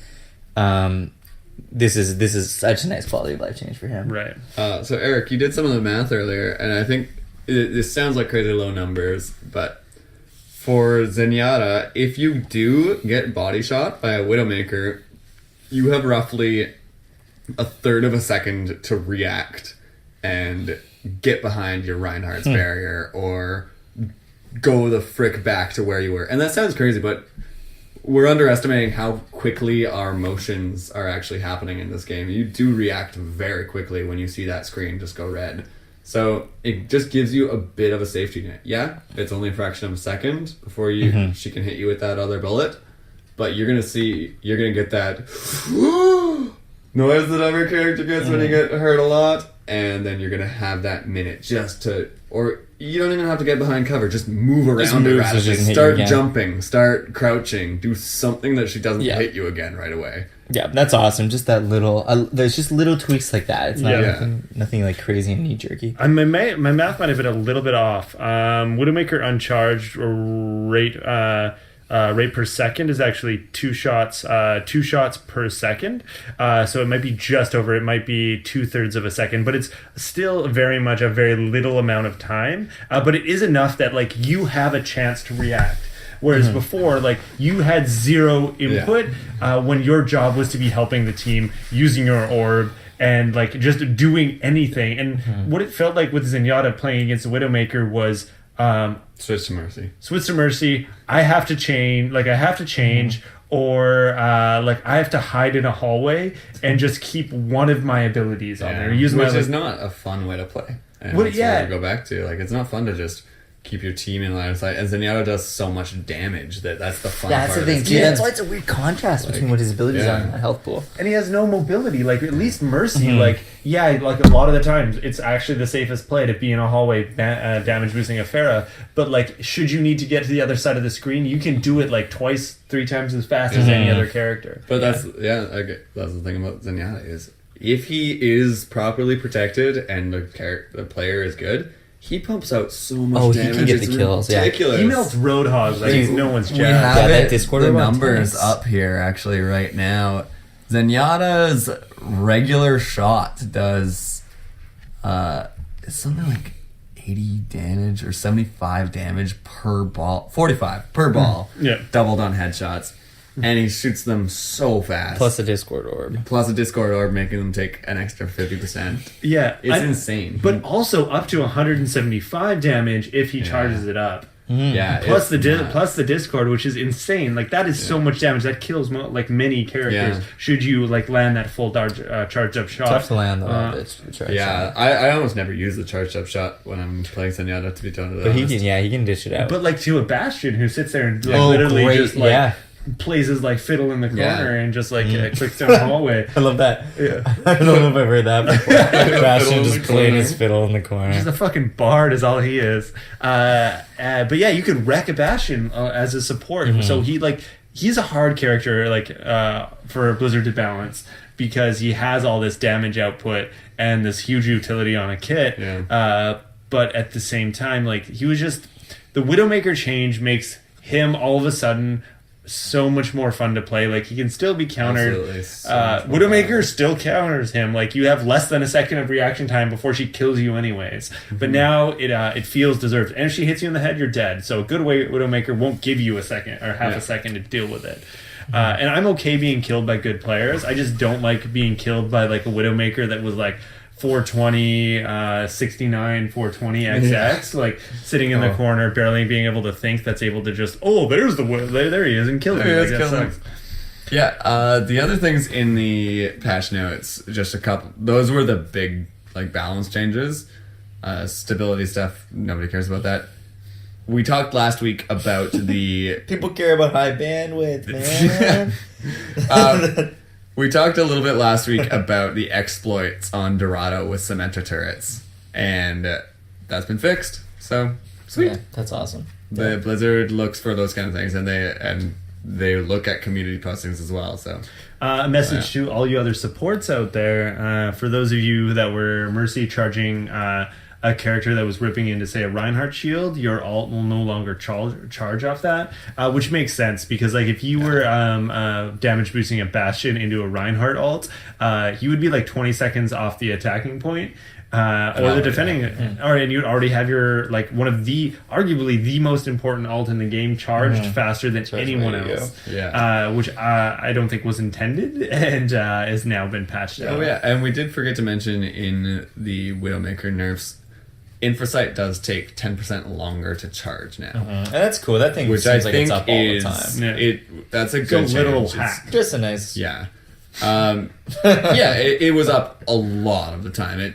this is such a nice quality of life change for him. Right. So Eric, you did some of the math earlier, and I think this sounds like crazy low numbers, but for Zenyatta, if you do get body shot by a Widowmaker, you have roughly a third of a second to react and get behind your Reinhardt's barrier or go the frick back to where you were. And that sounds crazy, but we're underestimating how quickly our motions are actually happening in this game. You do react very quickly when you see that screen just go red. So it just gives you a bit of a safety net. Yeah, it's only a fraction of a second before she can hit you with that other bullet, but you're gonna get that noise that every character gets when you get hurt a lot, and then you're gonna have that minute just to, or you don't even have to get behind cover, just move around move it, so she can hit you start again. Jumping, start crouching, do something that she doesn't hit you again right away. Yeah, that's awesome. Just that little, there's just little tweaks like that. It's not nothing like crazy and knee jerky. My math might have been a little bit off. Widowmaker uncharged rate per second is actually 2 shots per second. So it might be just over. It might be 2/3 of a second, but it's still very much a very little amount of time. But it is enough that like you have a chance to react. Whereas before, like, you had zero input when your job was to be helping the team, using your orb, and, like, just doing anything. And what it felt like with Zenyatta playing against the Widowmaker was... Switch to Mercy. Switch to Mercy. I have to change. Or, I have to hide in a hallway and just keep one of my abilities on there. Use Which is not a fun way to play. And Well, that's yeah. what I go back to. Like, it's not fun to just keep your team in line of sight. And Zenyatta does so much damage that's the fun That's part the thing, of too. this That's game. why it's a weird contrast between what his abilities are and that health pool. And he has no mobility. Like, at least Mercy, like a lot of the times, it's actually the safest play to be in a hallway damage boosting a Pharah. But, like, should you need to get to the other side of the screen, you can do it, like, 3 times as fast as any other character. But that's the thing about Zenyatta is if he is properly protected and the player is good, he pumps out so much damage. He can get it's the kills, ridiculous. He melts Roadhog like it's no one's We job. have that it, Discord the over numbers tennis. up here actually right now. Zenyatta's regular shot does it's something like 80 damage or 75 damage per ball, 45 per ball. Yeah. Doubled on headshots. And he shoots them so fast. Plus a Discord orb. Plus a Discord orb, making them take an extra 50%. Yeah. It's insane. But also up to 175 damage if he charges it up. Yeah. Plus the Discord, which is insane. Like, that is so much damage. That kills many characters. Yeah. Should you like land that full charged up shot? Tough to land though. It's Yeah, I almost never use the charged up shot when I'm playing Zenyatta, to be totally But honest. he can dish it out. But like to a Bastion who sits there and literally just like plays his like fiddle in the corner and just like clicks down the hallway. I love that. Yeah. I don't know if I've heard that before. Bastion just playing his fiddle in the He's corner. a fucking bard is all he is. But yeah, you could wreck a Bastion as a support. So he's a hard character for Blizzard to balance because he has all this damage output and this huge utility on a kit. Yeah. But at the same time, like, he was just... The Widowmaker change makes him all of a sudden so much more fun to play. Like, he can still be countered. Absolutely. So much more Widowmaker fun. still counters him. Like, you have less than a second of reaction time before she kills you anyways. But now it feels deserved. And if she hits you in the head, you're dead. So a good Widowmaker won't give you a second or half a second to deal with it. And I'm okay being killed by good players. I just don't like being killed by like a Widowmaker that was like 420, 69, 420 XX, like sitting in the corner, barely being able to think. That's able to just there he is and kill me. There he is, Like, that kill him. sucks. Yeah, the other things in the patch notes, just a couple. Those were the big like balance changes. Stability stuff, nobody cares about that. We talked last week about the People care about high bandwidth, man. We talked a little bit last week about the exploits on Dorado with Symmetra turrets, and that's been fixed. So sweet. Yeah, that's awesome. The Blizzard looks for those kind of things, and they look at community postings as well. So A message to all you other supports out there. For those of you that were Mercy charging a character that was ripping into, say, a Reinhardt shield, your ult will no longer charge off that, which makes sense because like if you were damage boosting a Bastion into a Reinhardt ult, you would be like 20 seconds off the attacking point. Or the defending, and you'd already have your like one of the arguably the most important ult in the game charged faster than anyone else. Which I don't think was intended and has now been patched out. Oh yeah, and we did forget to mention in the Widowmaker nerfs, Infrasight does take 10% longer to charge now, And that's cool. That thing which seems I like think it's up all the time. That's a It's good a literal change. hack. Just a nice. Yeah. It was up a lot of the time.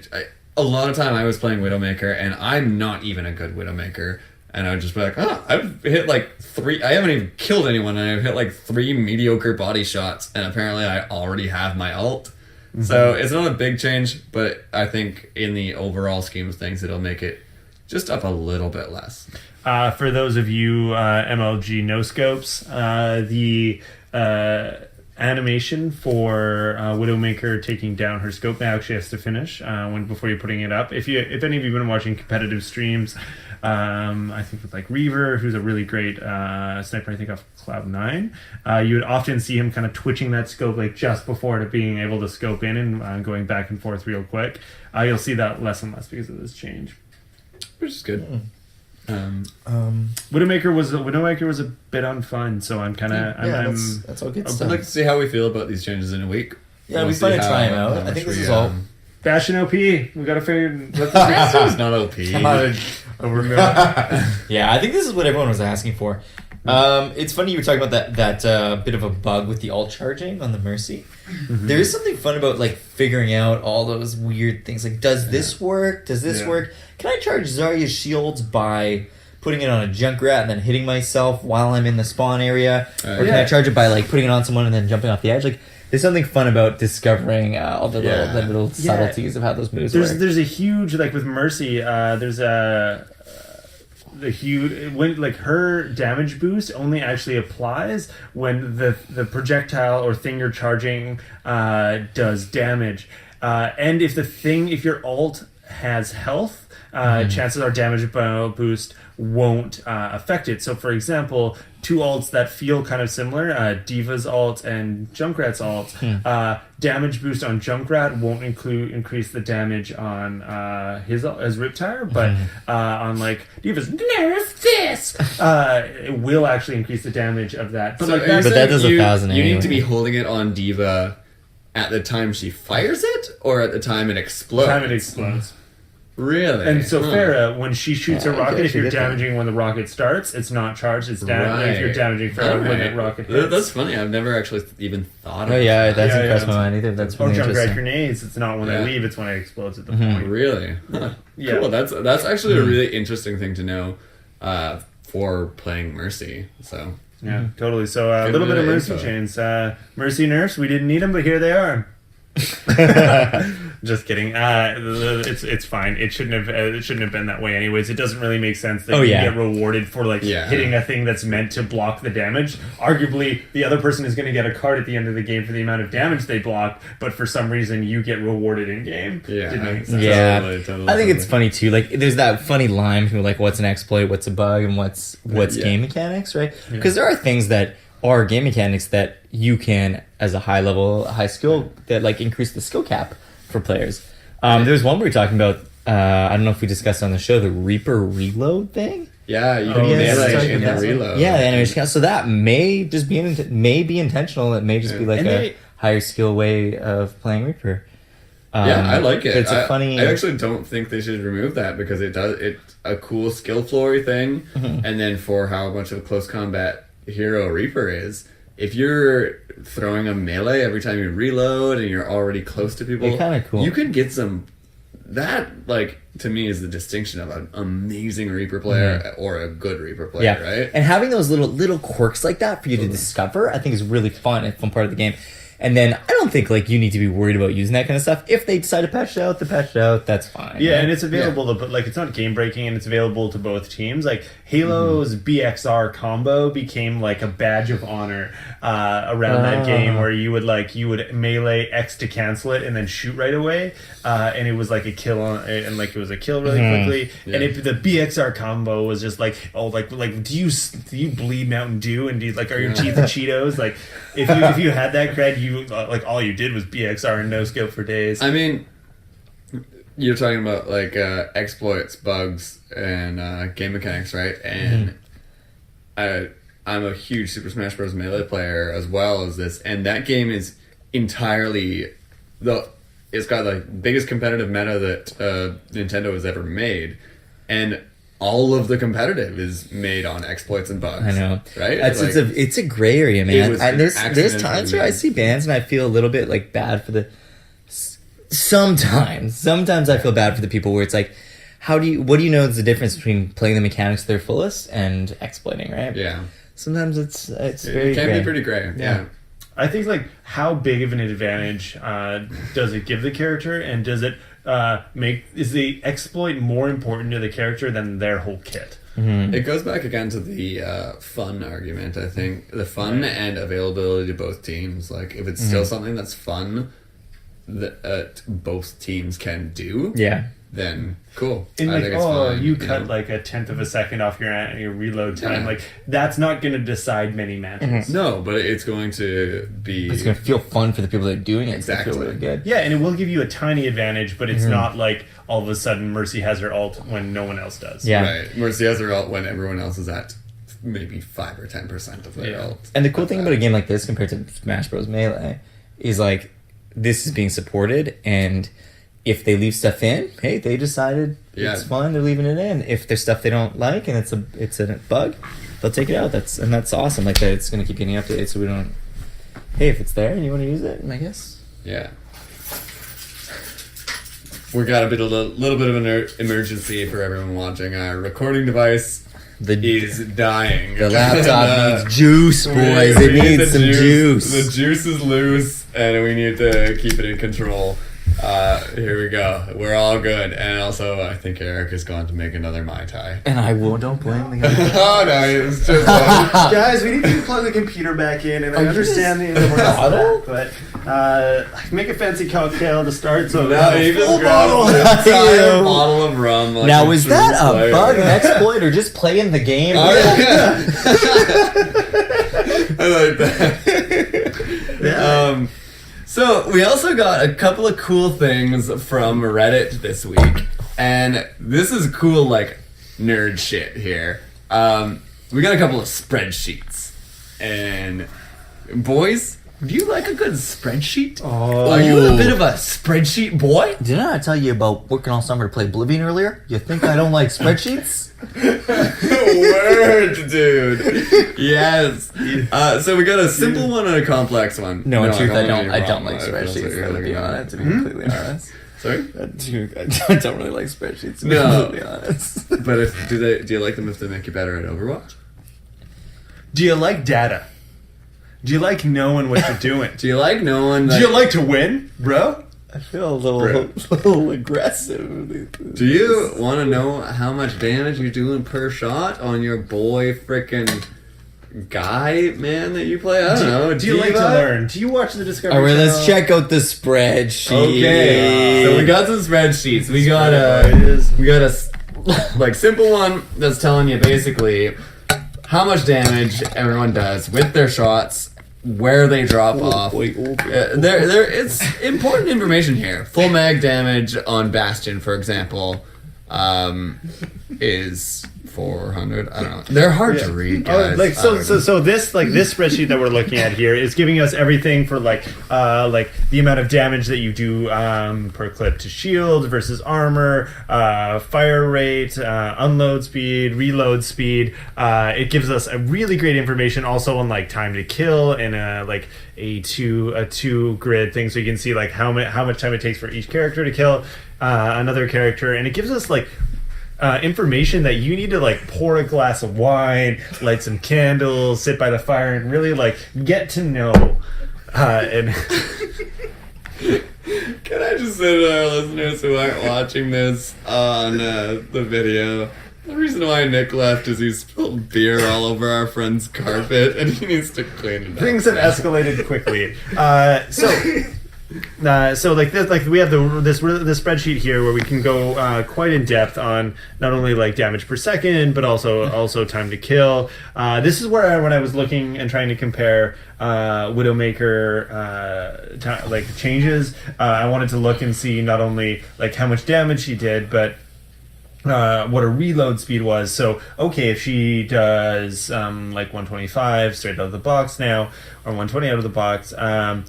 A lot of time I was playing Widowmaker, and I'm not even a good Widowmaker. And I would just be like, I've hit like 3... I haven't even killed anyone, and I've hit like 3 mediocre body shots, and apparently I already have my ult. So it's not a big change, but I think in the overall scheme of things, it'll make it just up a little bit less. For those of you MLG no-scopes, the animation for Widowmaker taking down her scope now actually has to finish before you're putting it up. If any of you have been watching competitive streams, I think with like Reaver, who's a really great sniper, I think off Cloud9, you would often see him kind of twitching that scope like just before it being able to scope in and going back and forth real quick. You'll see that less and less because of this change, Which is good. Widowmaker was a bit unfun, so I'm kind of that's all good I'd stuff. like to see how we feel about these changes in a week. Yeah, We'll we see fun to how- try 'em how out. I much think this we, is all. Bastion OP. We gotta figure. It's not OP. Yeah, I think this is what everyone was asking for. It's funny you were talking about that bit of a bug with the alt charging on the Mercy. There is something fun about like figuring out all those weird things. Like, does this work? Does this work? Can I charge Zarya's shields by putting it on a Junkrat and then hitting myself while I'm in the spawn area? Or can I charge it by like putting it on someone and then jumping off the edge? Like, there's something fun about discovering all the little subtleties of how those moves work. There's a huge like with Mercy. There's the huge when like her damage boost only actually applies when the projectile or thing you're charging does damage, and if your ult has health, chances are damage boost won't affect it. So for example, two ults that feel kind of similar, Diva's ult and Junkrat's ult, damage boost on Junkrat won't increase the damage on his Riptire, but on like Diva's nerf this, it will actually increase the damage of that. But So like are you But that saying does 1,000 You anyway. need to be holding it on Diva at the time she fires it, or at the time it explodes? time it explodes. Really? And so Farah, when she shoots a Yeah, rocket, okay, if you're she did that. damaging when the rocket starts, it's not charged. It's damaged. If you're damaging Farah when the rocket hits. That's funny. I've never actually even thought of Oh yeah, that. that's Yeah, impressed yeah. my mind either. That's Or really Junkrat interesting. grenades, it's not when Yeah. they leave, it's when it explodes at the point. Really? Huh. Yeah. Cool. That's actually a really interesting thing to know for playing Mercy. So Yeah, totally. So a Good little bit of bit of Mercy info. chains. Mercy nerfs, we didn't need them, but here they are. Just kidding. It's fine. It shouldn't have been that way. Anyways, it doesn't really make sense that you get rewarded for like hitting a thing that's meant to block the damage. Arguably, the other person is going to get a card at the end of the game for the amount of damage they blocked, but for some reason you get rewarded in game. Yeah. Didn't make sense. Yeah, Totally. I think it's funny too. Like, there's that funny line between like what's an exploit, what's a bug, and what's game mechanics, right? Because there are things that are game mechanics that you can, as a high skill, that like increase the skill cap for players. There's one we were talking about. I don't know if we discussed on the show the Reaper reload thing. Yeah, you can yes, melee sorry, in the that's- reload. Yeah, the animation count. So that may just be intentional. It may just be like And a higher skill way of playing Reaper. Yeah, I like it. But it's a funny. I actually don't think they should remove that because it's a cool skill flory thing, and then for how much of a close combat hero Reaper is, if you're throwing a melee every time you reload and you're already close to people, It's kinda cool. You can get some. That, like, to me is the distinction of an amazing Reaper player or a good Reaper player, right? And having those little quirks like that for you to discover, I think is really fun. A fun part of the game. And then I don't think like you need to be worried about using that kind of stuff. If they decide to patch it out, they patch it out. That's fine. Yeah, and it's available to, but like it's not game breaking, and it's available to both teams. Like Halo's BXR combo became like a badge of honor around that game, where you would melee X to cancel it and then shoot right away, and it was like a kill and like it was a kill really quickly. Yeah. And if the BXR combo was just like, oh, like do you bleed Mountain Dew, and do you, like, are your teeth Cheetos? Like if you had that cred, you like all you did was BXR and no scope for days. I mean, you're talking about like exploits, bugs, and game mechanics, right? And I'm a huge Super Smash Bros. Melee player as well as this, and that game is entirely it's got the biggest competitive meta that Nintendo has ever made, and all of the competitive is made on exploits and bugs. I know, right? It's a gray area, man. There's times where I made. see bans and I feel a little bit like bad for the. Sometimes I feel bad for the people where it's like, what do you know is the difference between playing the mechanics to their fullest and exploiting, right? Yeah. sometimes it's very It can gray. be pretty gray. Yeah. I think, like, how big of an advantage does it give the character, and does it is the exploit more important to the character than their whole kit? Mm-hmm. It goes back again to the fun argument, I think. The fun and availability to both teams. Like, if it's still something that's fun that both teams can do, then cool. And I like, think it's fine, you cut like a tenth of a second off your reload time. Yeah. Like, that's not going to decide many matches. No, but it's going to be... It's going to feel fun for the people that are doing it. It's going to Exactly. feel really good. Yeah, and it will give you a tiny advantage, but it's not like all of a sudden Mercy has her ult when no one else does. Yeah. Right. Mercy has her ult when everyone else is at maybe 5 or 10% of their ult. And the cool thing about a game like this compared to Smash Bros. Melee is, like, this is being supported, and if they leave stuff in, hey, they decided it's fun, they're leaving it in. If there's stuff they don't like and it's a bug, they'll take it out. That's awesome. Like, that it's going to keep getting updated, so we don't... Hey, if it's there and you want to use it, I guess. Yeah. We got a little bit of an emergency for everyone watching. Our recording device is dying. The laptop needs juice, boys. It needs some juice. The juice is loose, and we need to keep it in control. Here we go. We're all good. And also, I think Eric is going to make another Mai Tai. And I don't blame the guy. Oh, no, it's just... Guys, we need to plug the computer back in, and I understand the bottle? but make a fancy cocktail to start. So No, he just grabbed an entire bottle of rum. Like Now, a is true that a player. bug, an exploit, or just playing the game? Oh, yeah. I like that. Yeah. So we also got a couple of cool things from Reddit this week, and this is cool, like, nerd shit here. We got a couple of spreadsheets, and boys, do you like a good spreadsheet? Oh. Are you a bit of a spreadsheet boy? Didn't I tell you about working all summer to play Oblivion earlier? You think I don't like spreadsheets? Words, dude. Yes. So we got a simple one and a complex one. No, in truth, I don't don't mean like wrong. That's what spreadsheets, you're to be looking at. honest, to be completely honest. Sorry? I don't really like spreadsheets, to be No. completely honest. But do you like them if they make you better at Overwatch? Do you like data? Do you like knowing what you're doing? Do you like knowing that... Do you like to win, bro? I feel a little aggressive. Do you want to know how much damage you're doing per shot on your boy frickin' guy, man, that you play? I don't know. Do you like to learn? Do you watch the Discovery Alright, Channel? let's check out the spreadsheet. Okay, so we got some spreadsheets. We got a like simple one that's telling you basically how much damage everyone does with their shots, where they drop off. There, it's important information here. Full mag damage on Bastion, for example, is 400. I don't know. They're hard to read, guys. So this spreadsheet that we're looking at here is giving us everything for like the amount of damage that you do per clip to shield versus armor, fire rate, unload speed, reload speed. It gives us a really great information also on like time to kill and a two grid thing, so you can see like how much time it takes for each character to kill another character, and it gives us like information that you need to like pour a glass of wine, light some candles, sit by the fire, and really like get to know And Can I just say to our listeners who aren't watching this on the video, the reason why Nick left is he spilled beer all over our friend's carpet and he needs to clean it up. things have escalated quickly. So like this, like we have this spreadsheet here where we can go quite in depth on not only like damage per second, but also time to kill. This is where when I was looking and trying to compare Widowmaker like changes, I wanted to look and see not only like how much damage she did, but what her reload speed was. So okay, if she does like 125 straight out of the box now, or 120 out of the box, how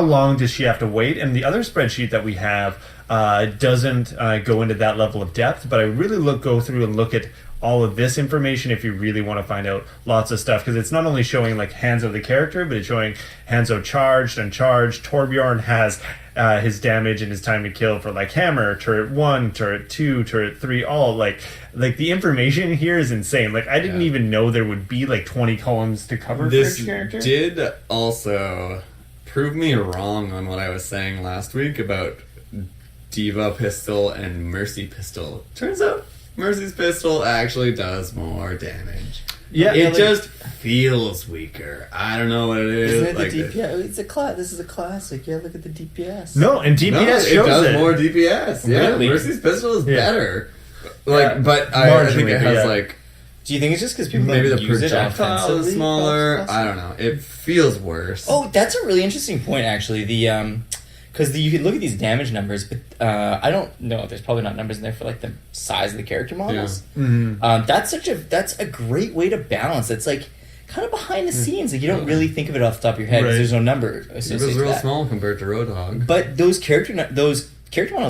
long does she have to wait? And the other spreadsheet that we have doesn't go into that level of depth, but I really go through and look at all of this information if you really want to find out lots of stuff, because it's not only showing like Hanzo the character, but it's showing Hanzo charged, uncharged. Torbjorn has his damage and his time to kill for like Hammer, turret 1, turret 2, turret 3, all like the information here is insane. Like I didn't even know there would be like 20 columns to cover for each character. Did also prove me wrong on what I was saying last week about Diva Pistol and Mercy Pistol. Turns out Mercy's Pistol actually does more damage. Yeah, it just feels weaker. I don't know what it is. Isn't it like the DPS? It's a this is a classic. Yeah, look at the DPS. No, and DPS shows it does it. more DPS. Yeah, Really? Mercy's Pistol is Yeah. better. Like, but I think it Marginally, has yeah. like Do you think it's just because people maybe don't the use it projectile offensively? is smaller. Possibly? I don't know. It feels worse. Oh, that's a really interesting point, actually. Because you could look at these damage numbers, but I don't know. There's probably not numbers in there for like the size of the character models. Mm-hmm. That's a great way to balance. It's like kind of behind the scenes. Like you don't really think of it off the top of your head because Right. there's no number It was associated real with that. small compared to Roadhog. But those character models,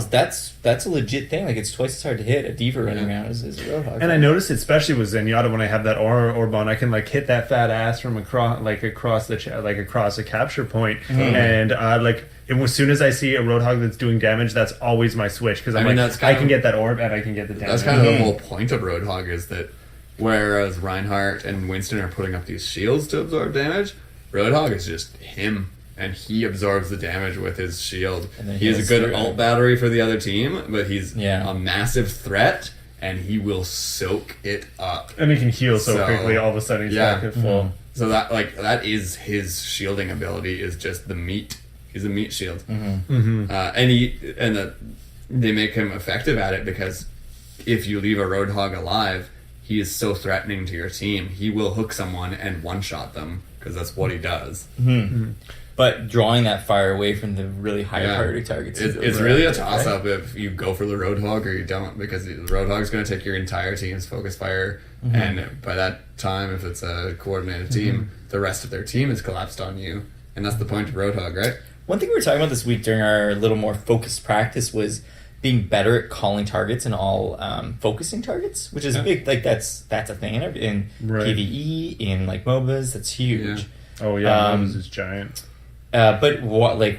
that's a legit thing. Like it's twice as hard to hit a diva running around as a Roadhog. And I noticed, especially with Zenyatta, when I have that orb on, I can like hit that fat ass from across a capture point, and as soon as I see a Roadhog that's doing damage, that's always my switch because I can get that orb and I can get the damage. That's kind of the whole point of Roadhog is that whereas Reinhardt and Winston are putting up these shields to absorb damage, Roadhog is just him. And he absorbs the damage with his shield. He has a good ult battery for the other team, but he's a massive threat, and he will soak it up. And he can heal so quickly. All of a sudden, he's back at full. So that is his shielding ability. Is just the meat. He's a meat shield. They make him effective at it because if you leave a Roadhog alive, he is so threatening to your team. He will hook someone and one-shot them because that's what he does. But drawing that fire away from the really high priority targets. It's really a toss-up if you go for the Roadhog or you don't, because the Roadhog's going to take your entire team's focus fire, and by that time, if it's a coordinated team, the rest of their team is collapsed on you, and that's the point of Roadhog, right? One thing we were talking about this week during our little more focused practice was being better at calling targets and all focusing targets, which is a big, like that's a thing in PvE, in like MOBAs, that's huge. Yeah. Oh yeah, Moses is giant. But what I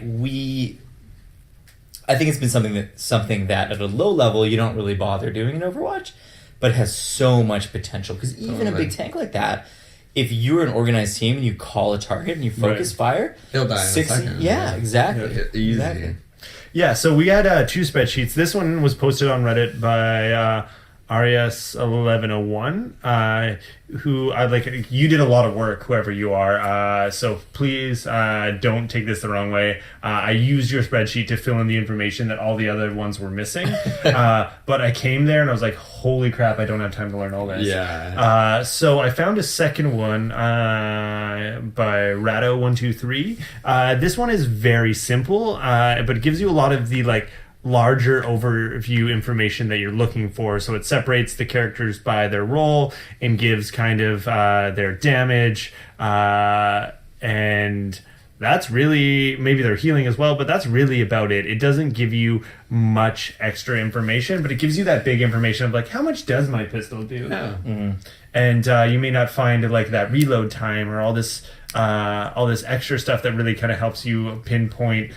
think it's been something that at a low level you don't really bother doing in Overwatch, but has so much potential. Because even a big tank like that, if you're an organized team and you call a target and you focus fire, he'll die in a second. Yeah, exactly. Easy. Exactly. Yeah, so we had 2 spreadsheets. This one was posted on Reddit by RS1101, who you did a lot of work, whoever you are. So please don't take this the wrong way. I used your spreadsheet to fill in the information that all the other ones were missing. But I came there and I was like, holy crap, I don't have time to learn all this. Yeah. So I found a second one by Rado123. This one is very simple, but it gives you a lot of the larger overview information that you're looking for. So it separates the characters by their role and gives kind of their damage, and that's really, maybe their healing as well, but that's really about it. It doesn't give you much extra information, but it gives you that big information of like, how much does my pistol do? Yeah. And you may not find like that reload time or all this extra stuff that really kind of helps you pinpoint,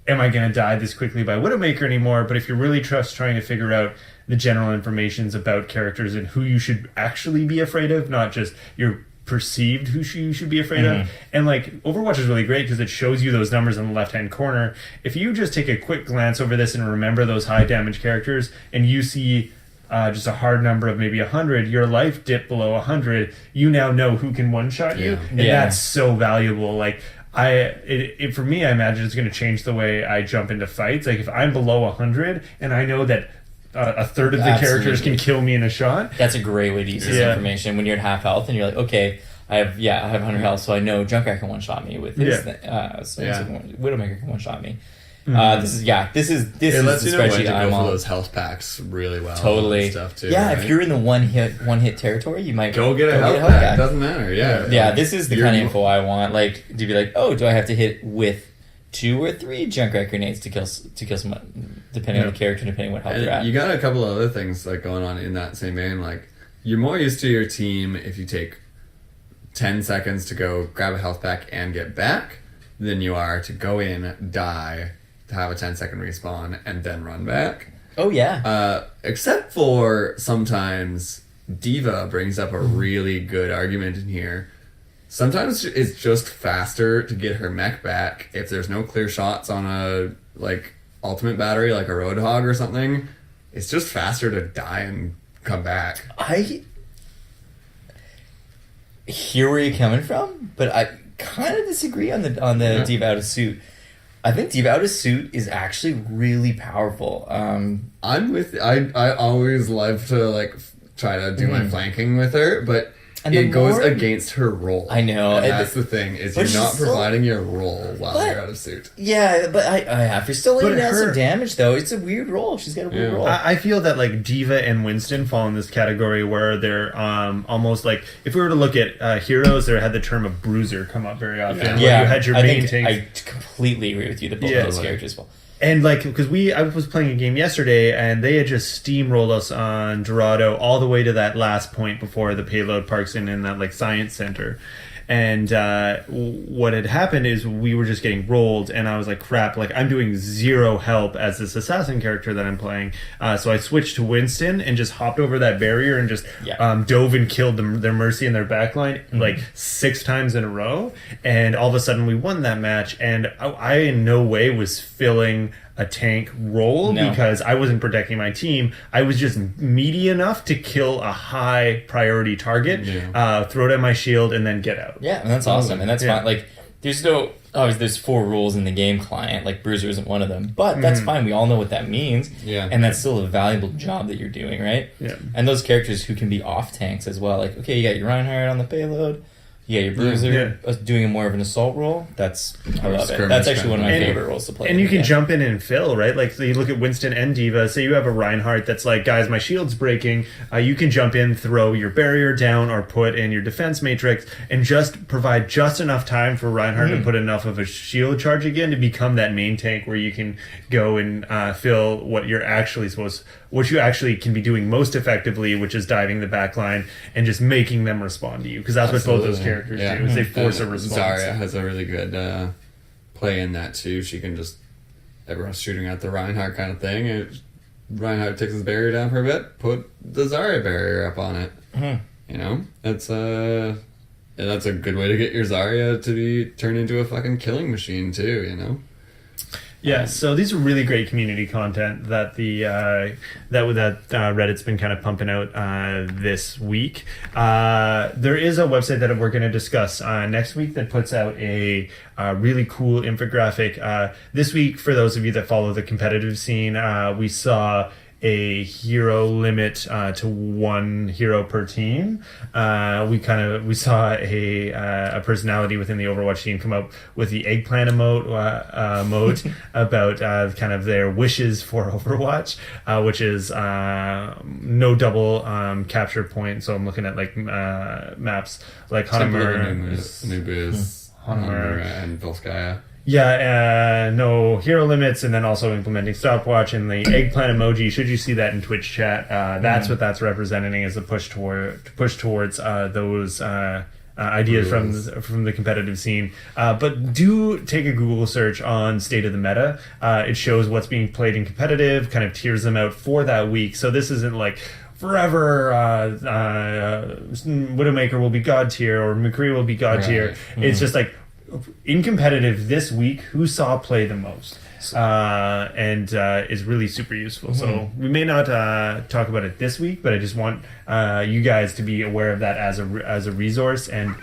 am I going to die this quickly by Widowmaker anymore? But if you're really trying to figure out the general informations about characters and who you should actually be afraid of, not just your perceived who you should be afraid of. And like Overwatch is really great because it shows you those numbers in the left hand corner. If you just take a quick glance over this and remember those high damage characters, and you see just a hard number of maybe 100, your life dip below 100, you now know who can one shot you, and that's so valuable. Like for me, I imagine it's going to change the way I jump into fights. Like if I'm below 100 and I know that a third of the characters can kill me in a shot. That's a great way to use this information when you're at half health and you're like, okay, I have 100 health, so I know Junkrat can one shot me with his Widowmaker can one shot me. This is it the lets you know when to spreadsheet go I'm for on. those health packs really well. Totally. And stuff too, yeah, right? if you're in the one hit territory, you might go get a health pack. Doesn't matter. Yeah. This is the kind of info I want. Like to be like, oh, do I have to hit with 2 or 3 Junkrat grenades to kill someone, depending on the character, depending what health they're at. You got a couple of other things like going on in that same vein. Like you're more used to your team if you take 10 seconds to go grab a health pack and get back than you are to go in, die, to have a 10-second respawn, and then run back. Oh yeah. Except for sometimes D.Va brings up a really good argument in here. Sometimes it's just faster to get her mech back if there's no clear shots on a like ultimate battery, like a Roadhog or something. It's just faster to die and come back. I hear where you're coming from, but I kind of disagree on the D.Va out of suit. I think D.Va out of suit is actually really powerful. I'm with. I always love to like try to do my flanking with her, but it goes against her role. I know. And that's the thing, is you're not providing your role while you're out of suit. Yeah, but if you're still laying down some damage, though, it's a weird role. She's got a weird role. I feel that like D.Va and Winston fall in this category where they're almost like, if we were to look at heroes, there had the term of bruiser come up very often. Yeah, you had your main tank. I completely agree with you that both of those characters fall. And like, because I was playing a game yesterday, and they had just steamrolled us on Dorado all the way to that last point before the payload parks in that like science center. And what had happened is we were just getting rolled, and I was like, crap, like I'm doing zero help as this assassin character that I'm playing. So I switched to Winston and just hopped over that barrier and just dove and killed their Mercy and their backline like 6 times in a row. And all of a sudden we won that match, and I in no way was filling a tank role because I wasn't protecting my team. I was just meaty enough to kill a high priority target, throw it at my shield, and then get out. Yeah, and that's awesome, and that's fine. Like, there's 4 rules in the game client. Like, bruiser isn't one of them, but that's fine. We all know what that means. Yeah, and that's still a valuable job that you're doing, right? Yeah, and those characters who can be off tanks as well. Like, okay, you got your Reinhardt on the payload. Yeah, your bruiser doing more of an assault role. I love it. That's actually one of my favorite roles to play. And you can jump in and fill, right? Like, so you look at Winston and D.Va. Say you have a Reinhardt that's like, guys, my shield's breaking. You can jump in, throw your barrier down, or put in your defense matrix, and just provide just enough time for Reinhardt to put enough of a shield charge again to become that main tank where you can go and fill what you actually can be doing most effectively, which is diving the back line and just making them respond to you, because that's what both those characters do, is they force a response. Zarya has a really good play in that too. She can just, everyone's shooting at the Reinhardt kind of thing, and Reinhardt takes his barrier down for a bit, put the Zarya barrier up on it. You know, that's a good way to get your Zarya to be turned into a fucking killing machine too, you know. Yeah, so these are really great community content that Reddit's been kind of pumping out this week. There is a website that we're going to discuss next week that puts out a really cool infographic. This week, for those of you that follow the competitive scene, we saw a hero limit to 1 hero per team. We saw a personality within the Overwatch team come up with the eggplant emote about kind of their wishes for Overwatch, which is no double capture point. So I'm looking at like maps like Hanamur, and Volskaya. Yeah, no hero limits, and then also implementing stopwatch and the eggplant emoji. Should you see that in Twitch chat, that's what that's representing, as a push towards those ideas from the competitive scene. But do take a Google search on State of the Meta. It shows what's being played in competitive, kind of tiers them out for that week. So this isn't like forever Widowmaker will be god tier or McCree will be god tier. It's just like in competitive this week, who saw play the most, and is really super useful. So we may not talk about it this week, but I just want you guys to be aware of that as a resource. And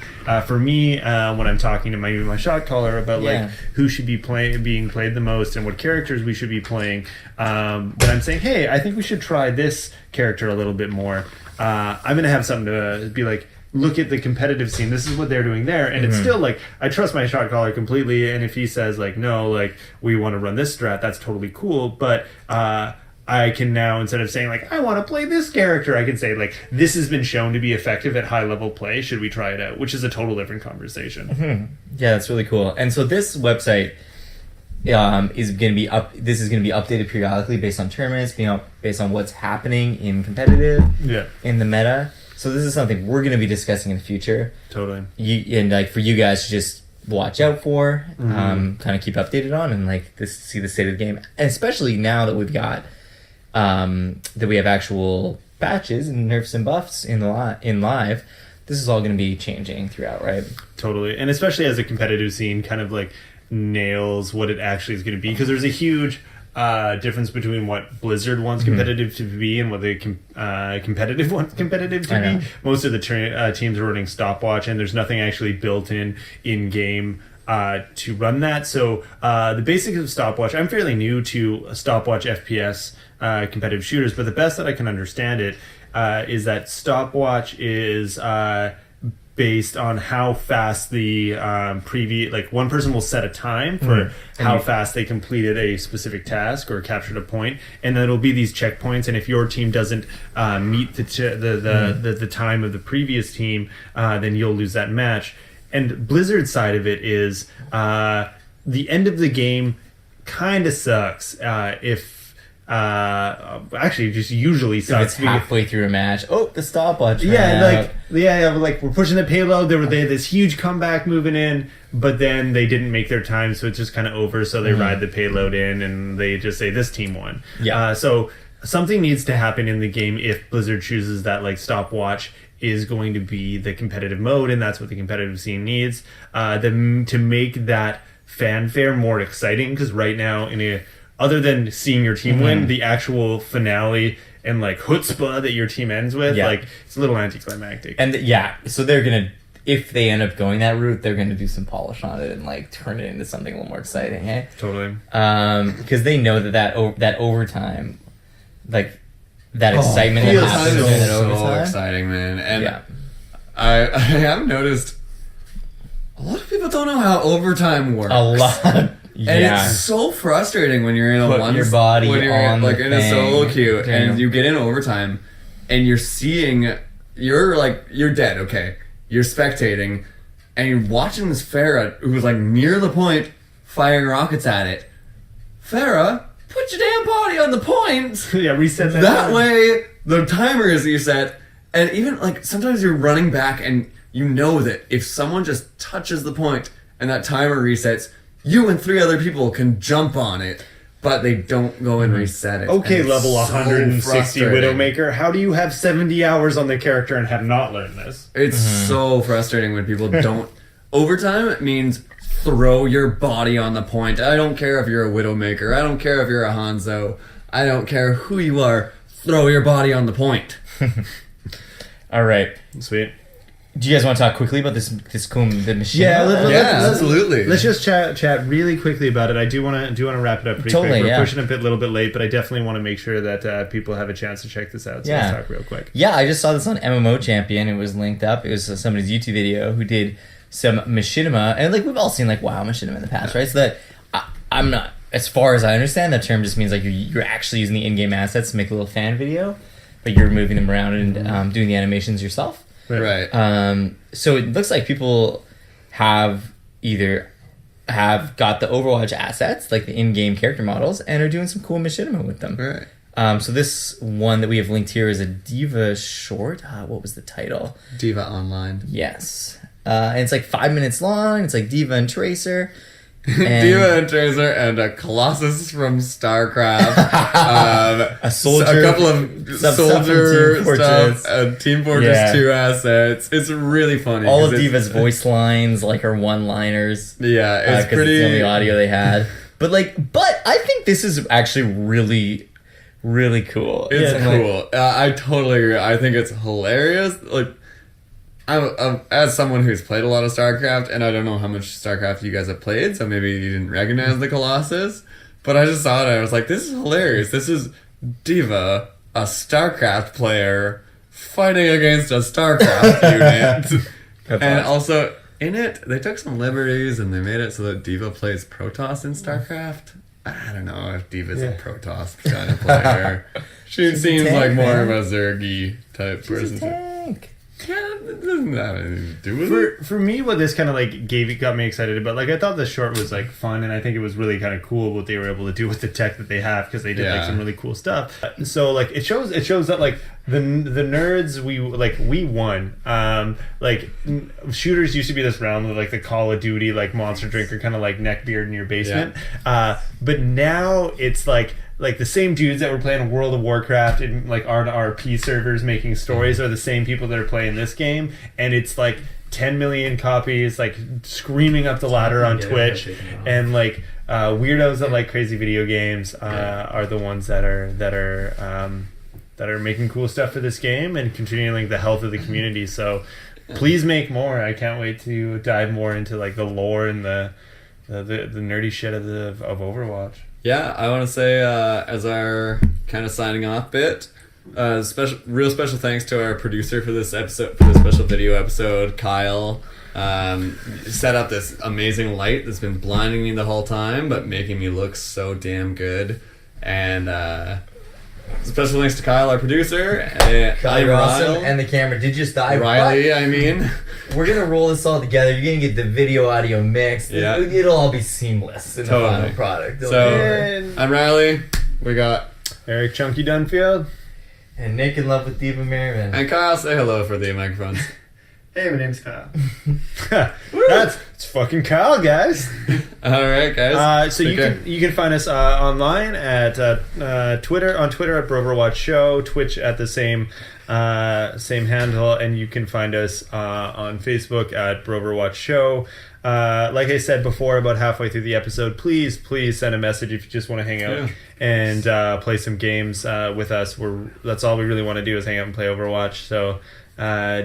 for me, when I'm talking to my shot caller about like who should be being played the most and what characters we should be playing, but I'm saying, hey, I think we should try this character a little bit more. I'm gonna have something to be like, look at the competitive scene, this is what they're doing there, and it's still like I trust my shot caller completely, and if he says like no, like we want to run this strat, that's totally cool, but I can now, instead of saying like I want to play this character, I can say like this has been shown to be effective at high level play, should we try it out, which is a total different conversation. Yeah, that's really cool. And so this website is going to be updated periodically based on tournaments, based on what's happening in competitive, in the meta. So this is something we're going to be discussing in the future. Totally. And like for you guys to just watch out for, kind of keep updated on, and like see the state of the game. And especially now that we've got that we have actual patches and nerfs and buffs in live, this is all going to be changing throughout, right? Totally. And especially as a competitive scene kind of like nails what it actually is going to be, because there's a huge difference between what Blizzard wants competitive to be and what the competitive wants competitive to be. Most of the teams are running stopwatch, and there's nothing actually built in game to run that. So the basics of stopwatch, I'm fairly new to stopwatch FPS competitive shooters, but the best that I can understand it is that stopwatch is based on how fast the like one person will set a time for how fast they completed a specific task or captured a point, and then it'll be these checkpoints, and if your team doesn't meet the time of the previous team, then you'll lose that match. And Blizzard's side of it is the end of the game kind of sucks if actually just usually sucks. If it's halfway through a match, the stopwatch. Like we're pushing the payload. They had this huge comeback moving in, but then they didn't make their time, so it's just kind of over. So they ride the payload in, and they just say this team won. So something needs to happen in the game if Blizzard chooses that like stopwatch is going to be the competitive mode, and that's what the competitive scene needs. To make that fanfare more exciting, because right now other than seeing your team win, the actual finale and like chutzpah that your team ends with, like it's a little anticlimactic. And so they're gonna, if they end up going that route, they're gonna do some polish on it and like turn it into something a little more exciting. Hey, totally. Because they know that overtime, like that excitement that happens in that overtime, so exciting, man. And I have noticed a lot of people don't know how overtime works. A lot. And it's so frustrating when you're in your body on like in a solo queue and you get in overtime and you're seeing you're dead, okay. You're spectating and you're watching this Farah who's like near the point firing rockets at it. Farah, put your damn body on the point. Reset that. That way the timer is reset, and even like sometimes you're running back and you know that if someone just touches the point and that timer resets, you and 3 other people can jump on it, but they don't go and reset it. Okay, level 160 Widowmaker. How do you have 70 hours on the character and have not learned this? It's so frustrating when people don't. Overtime means throw your body on the point. I don't care if you're a Widowmaker. I don't care if you're a Hanzo. I don't care who you are. Throw your body on the point. All right. Sweet. Do you guys want to talk quickly about the machine? Absolutely. Let's just chat really quickly about it. I do want to wrap it up pretty quick. We're pushing a little bit late, but I definitely want to make sure that people have a chance to check this out. So let's talk real quick. Yeah, I just saw this on MMO Champion. It was linked up. It was somebody's YouTube video who did some machinima, and like we've all seen like WoW machinima in the past, right? So that I'm not, as far as I understand, that term just means like you're actually using the in-game assets to make a little fan video, but you're moving them around and doing the animations yourself. Right. So it looks like people have got the Overwatch assets, like the in-game character models, and are doing some cool machinima with them. Right. So this one that we have linked here is a Diva short. What was the title? Diva Online. Yes. And it's like 5 minutes long. It's like Diva and Tracer. Diva and Tracer and a Colossus from StarCraft. A soldier. A couple of stuff from soldier Team Fortress. stuff. Team Fortress Yeah. 2 assets. It's really funny. All of 'cause it's- Diva's voice lines, like her one-liners. Yeah, it's Because pretty. it's the only audio they had. But I think this is actually really, really cool. It's And, like, cool. I totally agree. I think it's hilarious. Like, I'm as someone who's played a lot of StarCraft, and I don't know how much StarCraft you guys have played, so maybe you didn't recognize the Colossus. But I just saw it, and I was like, this is hilarious. This is Diva, a StarCraft player, fighting against a StarCraft unit. That's And awesome. also, in it, they took some liberties, and they made it so that Diva plays Protoss in StarCraft. I don't know if Diva's a Protoss kind of player. She She's a seems tank, like more man. of a Zergy type She's a person. tank. Yeah, it doesn't have anything to do with it. For me, what this kind of like got me excited about, like I thought the short was like fun, and I think it was really kind of cool what they were able to do with the tech that they have, because they did like Yeah. some really cool stuff. So like it shows that like the nerds we won. Shooters used to be this realm of like the Call of Duty like monster drinker kind of like neckbeard in your basement, but now it's like the same dudes that were playing World of Warcraft and like RP servers making stories are the same people that are playing this game, and it's like 10 million copies, like screaming up the ladder on Twitch, and like weirdos that like crazy video games are the ones that are making cool stuff for this game and continuing like the health of the community. So please make more. I can't wait to dive more into like the lore and the nerdy shit of Overwatch. Yeah, I want to say as our kind of signing off bit, real special thanks to our producer for this episode, for this special video episode, Kyle. Set up this amazing light that's been blinding me the whole time, but making me look so damn good. And special thanks to Kyle, our producer. Kyle, you're awesome. And the camera did just die. Riley, I mean. We're going to roll this all together. You're going to get the video audio mixed. Yeah. It'll all be seamless in the Totally. final product. So, I'm Riley. We got... Eric Chunky Dunfield. And Nick in love with Diva Merriman. And Kyle, say hello for the microphones. Hey, my name's Kyle. It's fucking Kyle, guys. Alright, guys. So you can find us online at Twitter at Broverwatch Show, Twitch at the same handle, and you can find us on Facebook at Broverwatch Show. Like I said before, about halfway through the episode, please send a message if you just want to hang out and play some games with us. That's all we really want to do is hang out and play Overwatch. So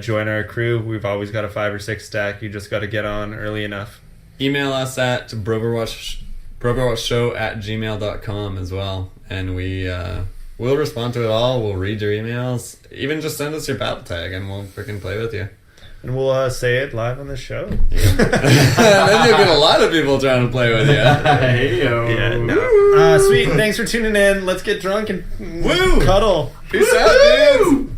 join our crew. We've always got a 5 or 6 stack. You just got to get on early enough. Email us at broverwatchshow@gmail.com as well, and we'll respond to it all. We'll read your emails. Even just send us your battle tag, and we'll freaking play with you. And we'll say it live on the show. And then you'll get a lot of people trying to play with you. Yeah, no. Sweet. Thanks for tuning in. Let's get drunk and Woo! cuddle. Peace out, dudes.